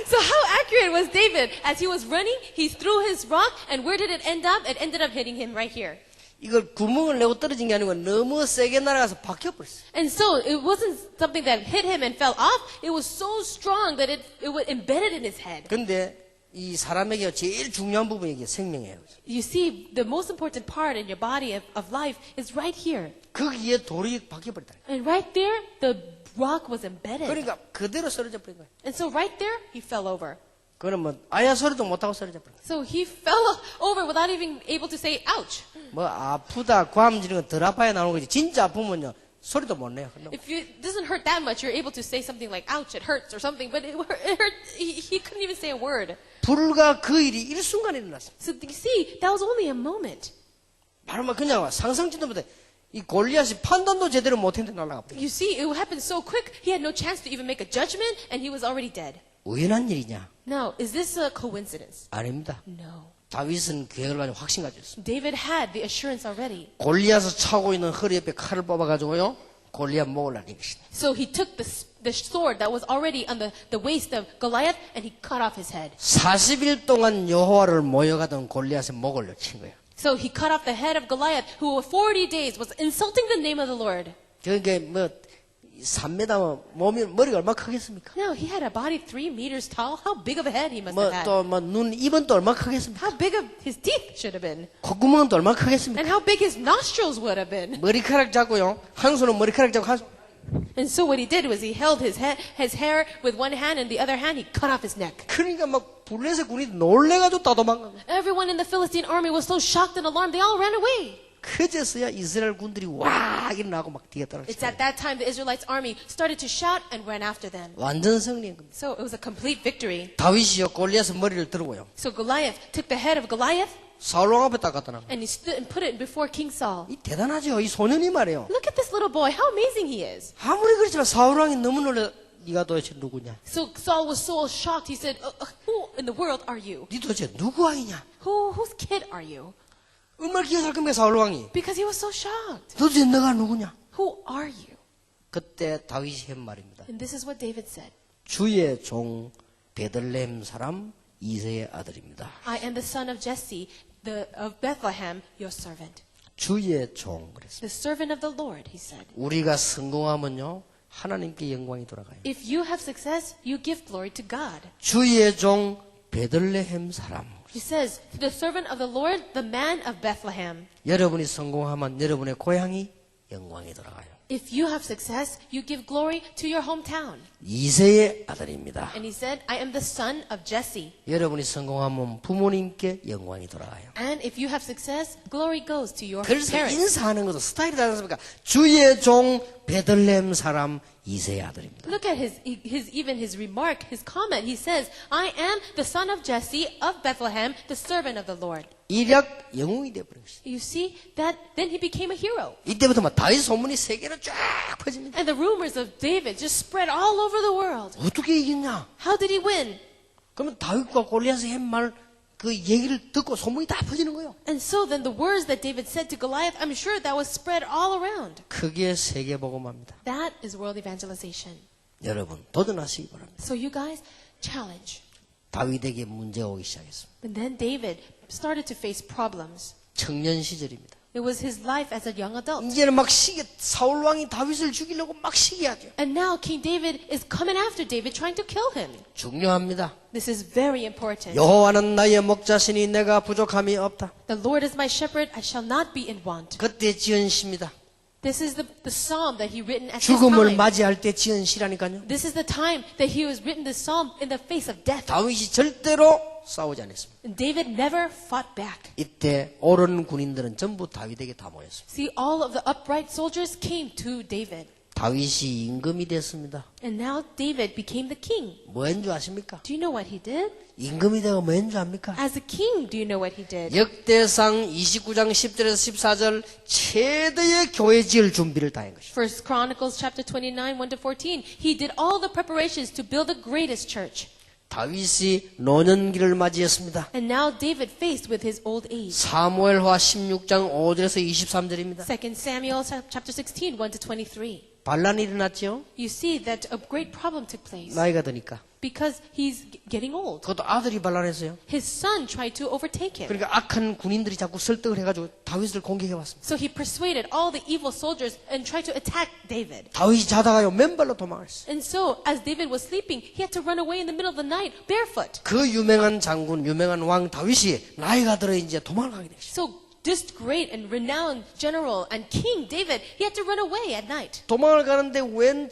so how accurate was David? As he was running, he threw his rock and where did it end up? It ended up hitting him right here. 이걸 구멍을 내고 떨어진 게 아니고 너무 세게 날아가서 박혀버렸어요. And so it wasn't something that hit him and fell off. It was so strong that it was embedded in his head. 근데 이 사람에게 제일 중요한 부분이 이게 생명이에요. You see, the most important part in your body of life is right here. 거기에 돌이 박혀버렸다. And right there, the rock was embedded. 그러니까 그대로 쓰러져 버린 거예요. And so right there, he fell over. 그는 뭐 아야 소리도 못하고 쓰러져 버린 거예요. So he fell over without even able to say, ouch. 뭐 아프다, 괌지는 건 덜 아파야 나오는 거지. 진짜 아프면요 소리도 못 내요. If it doesn't hurt that much, you're able to say something like, ouch, it hurts or something. But it hurt. He couldn't even say a word. 불과 그 일이 일순간에 일어났어요. So you see, that was only a moment. 바로 막 그냥 상상지도 못해. 이 골리앗이 판단도 제대로 못했는데 날아가버려. You see, it happened so quick, he had no chance to even make a judgment, and he was already dead. 우연한 일이냐? Now, is this a coincidence? 아닙니다. No. 다윗은 계획을 가지고 확신 가지고 있습니다. David had the assurance already. 골리앗을 차고 있는 허리 옆에 칼을 뽑아가지고요. 골리앗 목을 날린 것이다. So he took the sword that was already on the waist of Goliath, and he cut off his head. 40일 동안 여호와를 모여가던 골리앗의 목을 친 거예요. So he cut off the head of Goliath, who for 40 days was insulting the name of the Lord. 그게 뭐 3m 몸이 머리가 얼마나 크겠습니까? Now, he had a body 3 meters tall. How big of a head he must have had. 뭐또뭐눈 입은 또 얼마나 크겠습니까? How big of his teeth should have been. 콧구멍은 또 얼마나 크겠습니까? And how big his nostrils would have been. 머리카락 잡고요. 한 손은 머리카락 잡고 한 손. And so what he did was he held his hair with one hand, and the other hand he cut off his neck. 그러니까 막 블레셋 군이 놀래가지고 다 도망간 거예요. Everyone in the Philistine army was so shocked and alarmed, they all ran away. 그제서야 이스라엘 군들이 와 일어나고 막 뒤에 It's 따라갔어요. at that time the Israelites' army started to shout and ran after them. 완전 승리인 겁니다. So it was a complete victory. 다윗이요 골리앗의 머리를 들고요. So Goliath took the head of Goliath 사울 왕 앞에 딱 갖다 놔. and he stood and put it before King Saul. 이 대단하죠. 이 소년이 말이에요. Look at this little boy, how amazing he is. 아무리 그렇지만 사울 왕이 너무 놀래. 네가 도대체 누구냐? So Saul was so shocked, he said, who in the world are you? 네 도대체 누구 아이냐? Whose kid are you? 얼마나 기억할 겁니까 사울 왕이? Because he was so shocked. 도대체 너가 누구냐? Who are you? 그때 다윗이 한 말입니다. And this is what David said. 주의 종 베들레헴 사람 이새의 아들입니다. I am the son of Jesse, of Bethlehem, your servant. 주의 종 그랬습니다. The servant of the Lord, he said. 우리가 성공하면요 하나님께 영광이 돌아가요. If you have success, you give glory to God. 주의 종 베들레헴 사람. He says, the servant of the Lord, the man of Bethlehem. 여러분이 성공하면 여러분의 고향이 영광이 돌아가요. If you have success, you give glory to your hometown. 이새의 아들입니다. And he said, I am the son of Jesse. 여러분이 성공하면 부모님께 영광이 돌아가요. And if you have success, glory goes to your 그래서 parents. 인사하는 것도 스타일이 다르지 않습니까? 주의 종 베들레헴 사람 이새의 아들입니다. Look at even his remark, his comment. He says, I am the son of Jesse of Bethlehem, the servant of the Lord. 일약 영웅이 되어버린 것이죠. You see, that then he became a hero. 이때부터 막 다윗 소문이 세계로 쫙 퍼집니다. And the rumors of David just spread all over the world. 어떻게 이겼냐? How did he win? 그러면 다윗과 골리앗의 한 그 얘기를 듣고 소문이 다 퍼지는 거예요. And so then the words that David said to Goliath, I'm sure that was spread all around. 그게 세계 복음화입니다. That is world evangelization. 여러분 도전하시기 바랍니다. So you guys, challenge. 다윗에게 문제가 오기 시작했습니다. And then David started to face problems. 청년 시절입니다. It was his life as a young adult. 이제는 막 사울 왕이 다윗을 죽이려고 막 시기하죠. And now King David is coming after David, trying to kill him. 중요합니다. This is very important. 여호와는 나의 목자시니 내가 부족함이 없다. The Lord is my shepherd, I shall not be in want. 그때 지은 시입니다. This is the psalm that he written at this 죽음을 time. 맞이할 때 지은 시라니까요. This is the time that he was written this psalm in the face of death. 다윗이 절대로 싸우지 않았습니다. And David never fought back. 이때 옳은 군인들은 전부 다윗에게 다 모였습니다. See, all of the upright soldiers came to David. 다윗이 임금이 됐습니다. And now David became the king. 뭐인 줄 아십니까? Do you know what he did? 임금이 되고 뭐인 줄 압니까? As a king, do you know what he did? 역대상 29장 10절에서 14절 최대의 교회 지을 준비를 다 한 것입니다. First Chronicles chapter 29, 1 to 14. He did all the preparations to build the greatest church. 다윗이 노년기를 맞이했습니다. And now David faced with his old age. 사무엘하 16장 5절에서 23절입니다. 2 Samuel chapter 16, 1 to 23. 반란이 일어났죠. You see that a great problem took place. 나이가 드니까. Because he's getting old. 그것도 아들이 반란했어요. His son tried to overtake him. 그러니까 악한 군인들이 자꾸 설득을 해가지고 다윗을 공격해왔습니다. So he persuaded all the evil soldiers and tried to attack David. 다윗이 자다가요 맨발로 도망했어요. And so, as David was sleeping, he had to run away in the middle of the night, barefoot. 그 유명한 장군, 유명한 왕 다윗이 나이가 들어 이제 도망을 가게 됐어요. So, this great and renowned general and king David, he had to run away at night. 도망을 가는데 웬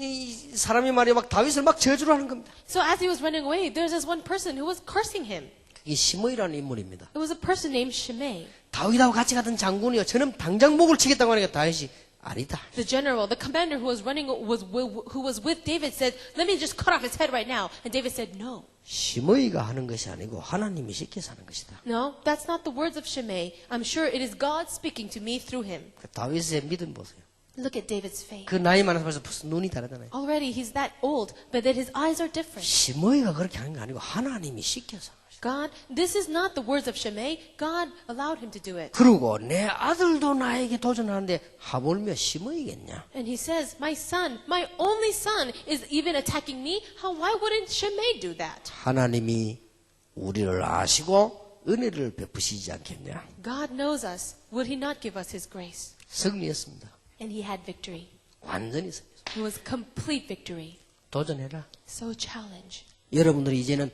이 사람이 말이야 막 다윗을 막 저주를 하는 겁니다. So as he was running away, there's this one person who was cursing him. 그게 시므이라는 인물입니다. It was a person named Shimei. 다윗하고 같이 가던 장군이요. 저는 당장 목을 치겠다고 하니까 다윗이 아니다. The general, the commander who was with David said, "Let me just cut off his head right now." And David said, "No." 시므이가 하는 것이 아니고 하나님이 시켜서 하는 것이다. No, that's not the words of Shimei. I'm sure it is God speaking to me through him. 그 다윗의 믿음 보세요. Look at David's faith. 그 나이 많아서 벌써 눈이 다르잖아요. Already he's that old, but that his eyes are different. 시므이가 그렇게 하는 게 아니고 하나님이 시켜서 하는 것이다. God, this is not the words of Shimei. God allowed him to do it. 그리고 내 아들도 나에게 도전하는데 하물며 시므이겠냐? And he says, my son, my only son is even attacking me. Why wouldn't Shimei do that? 하나님이 우리를 아시고 은혜를 베푸시지 않겠냐? God knows us. Would he not give us his grace? 승리했습니다. And he had victory. 완전히 승리했습니다. It was complete victory. 도전해라. So challenge. 여러분들이 이제는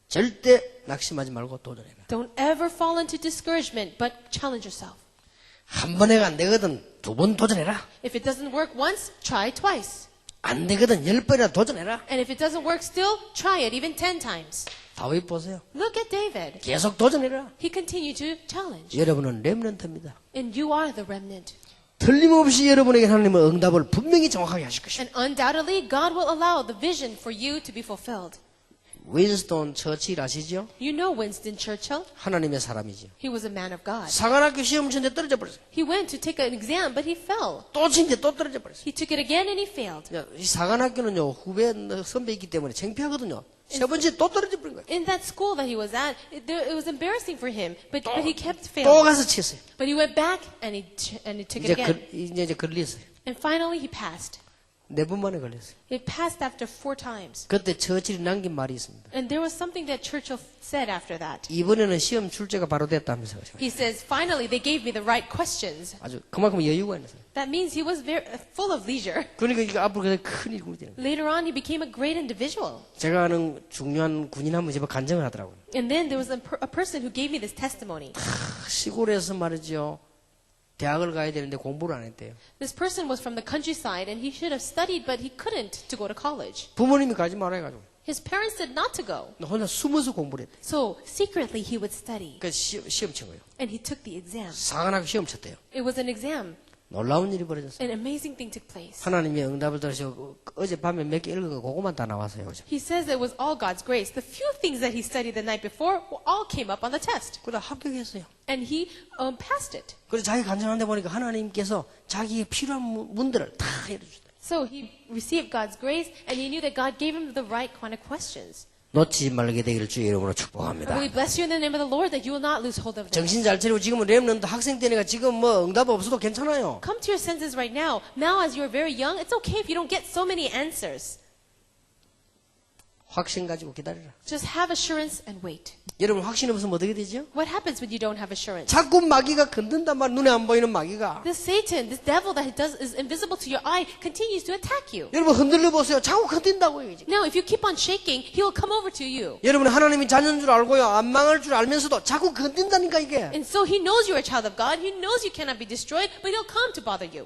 절대 낙심하지 말고 도전해라. Don't ever fall into discouragement, but challenge yourself. 한 번 해가 안 되거든 두 번 도전해라. If it doesn't work once, try twice. 안 되거든 10번이나 도전해라. And if it doesn't work still, try it even 10 times. 다윗 보세요. Look at David. 계속 도전해라. He continued to challenge. 여러분은 렘넌트입니다. And you are the remnant. 틀림없이 여러분에게 하나님은 응답을 분명히 정확하게 하실 것입니다. And undoubtedly, God will allow the vision for you to be fulfilled. 윈스턴 처칠 아시죠? You know Winston Churchill? 하나님의 사람이죠. He was a man of God. 사관학교 시험 치는데 떨어져 버렸어요. He went to take an exam, but he fell. 또 치는데 또 떨어져 버렸어요. He took it again and he failed. 이 사관학교는요 후배 선배 있기 때문에 창피하거든요. 세 번째 또 떨어져 버린 거예요. In that school that he was at, it was embarrassing for him, but he kept 또 failing. 가서 쳤어요. But he went back and he took it again. 이제 걸렸어요. And finally he passed. 4번 만에 걸렸어요. He passed after 4 times. 그때 처칠이 남긴 말이 있습니다. And there was something that Churchill said after that. 이번에는 시험 출제가 바로 됐다면서요. He says, finally they gave me the right questions. 아주 그만큼 여유가 있어요. That means he was very full of leisure. 그러니까 이게 앞으로 큰 일이 되는 거예요. Later on, he became a great individual. 제가 아는 중요한 군인 한 분 집에 간증을 하더라고요. And then there was a person who gave me this testimony. 시골에서 말이죠. 대학을 가야 되는데 공부를 안 했대요. This person was from the countryside and he should have studied, but he couldn't to go to college. 부모님이 가지 말아 해가지고 His parents said not to go. 혼자 숨어서 공부를 했대요. So secretly he would study. 그러니까 시험 친 거예요. And he took the exam. 사관학교 시험 쳤대요. It was an exam. 놀라운 일이 벌어졌어요. An amazing thing took place. 하나님의 응답을 들으시고 어젯밤에 몇 개 읽은 거 그거만 다 나왔어요. 그죠? He says it was all God's grace. The few things that he studied the night before all came up on the test. 그러다 합격했어요. And he passed it. 그래서 자기 간증하는데 보니까 하나님께서 자기의 필요한 문들을 다 열어주셨어요. So he received God's grace and he knew that God gave him the right kind of questions. 놓치지 말게 되기를 주의 이름으로 I 축복합니다. really bless you in the name of the Lord that you will not lose hold of them. 정신 잘 차리고 지금은 렘넌트 학생 때니까 지금 뭐 응답 없어도 괜찮아요. Come to your senses right now. Now as you're very young, it's okay if you don't get so many answers. 확신 가지고 기다려라. Just have assurance and wait. 여러분 확신 없으면 어떻게 되죠? What happens when you don't have assurance? 자꾸 마귀가 건든단 말 눈에 안 보이는 마귀가. This Satan, this devil that is invisible to your eye, continues to attack you. 여러분 흔들려 보세요. 자꾸 건든다고요. 지금. Now, if you keep on shaking, he will come over to you. 여러분 하나님이 자녀인 줄 알고요. 안 망할 줄 알면서도 자꾸 건든다니까 이게. And so he knows you're a child of God. He knows you cannot be destroyed, but he'll come to bother you.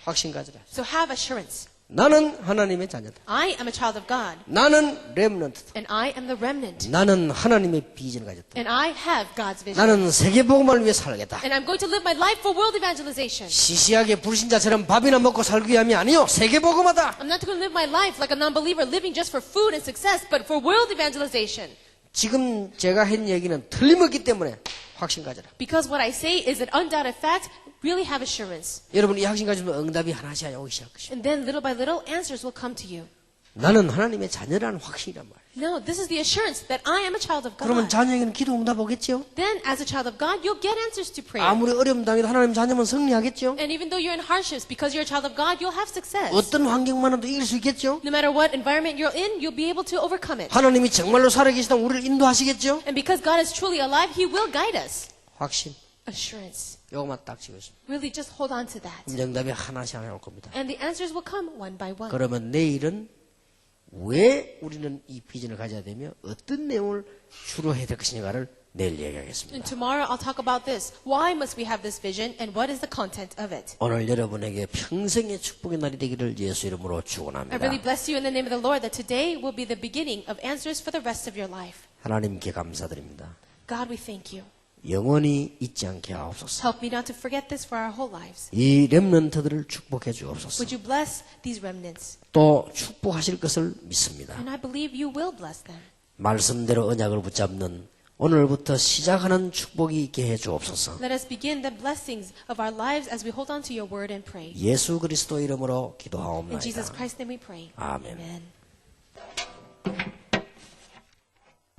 확신 가져라. So have assurance. 나는 하나님의 자녀다. I am a child of God, 나는 렘넌트다. and I am the remnant, 나는 하나님의 비전을 가졌다. and I have God's vision. 나는 세계복음을 위해 살겠다. And I'm going to live my life for world evangelization. 시시하게 불신자처럼 밥이나 먹고 살기 위함이 아니요 세계복음하다. I'm not going to live my life like a non-believer living just for food and success, but for world evangelization. 지금 제가 한 얘기는 틀림없기 때문에 확신 가져라. Because what I say is an undoubted fact. Really have assurance. 여러분 이 확신 가지면 응답이 하나씩 오기 시작할 것입니다. And then little by little answers will come to you. 나는 하나님의 자녀라는 확신이란 말이에요. No, this is the assurance that I am a child of 그러면 God. 자녀에게는 기도 응답 오겠죠? Then as a child of God, you'll get answers to prayer. 아무리 어려움 당해도 하나님 자녀면 승리하겠죠? And even though you're in hardships, because you're a child of God, you'll have success. 어떤 환경만도 이길 수 있겠죠? No matter what environment you're in, you'll be able to overcome it. 하나님이 정말로 살아계시다 우리를 인도하시겠죠? And because God is truly alive, He will guide us. 확신. Assurance. 요것만 딱 지었습니다. Really just hold on to that. 응답이 하나씩 올 겁니다. And the answers will come one by one. 그러면 내일은 왜 우리는 이 비전을 가져야 되며 어떤 내용을 주로 해야 될 것인가를 내일 And 얘기하겠습니다. tomorrow I'll talk about this. Why must we have this vision and what is the content of it? 오늘 여러분에게 평생의 축복의 날이 되기를 예수 이름으로 I 축원합니다. really bless you in the name of the Lord that today will be the beginning of answers for the rest of your life. 하나님께 감사드립니다. God, we thank you. 영원히 잊지 않게 하옵소서. Help me not to forget this for our whole lives. 이 렘넌트들을 축복해 주옵소서. Would you bless these remnants? 또 축복하실 것을 믿습니다. And I believe you will bless them. 말씀대로 언약을 붙잡는 오늘부터 시작하는 축복이 있게 해 주옵소서. Let us begin the blessings of our lives as we hold on to your word and pray. 예수 그리스도 이름으로 In Jesus 기도하옵나이다. Christ's name we pray. 아멘. Amen.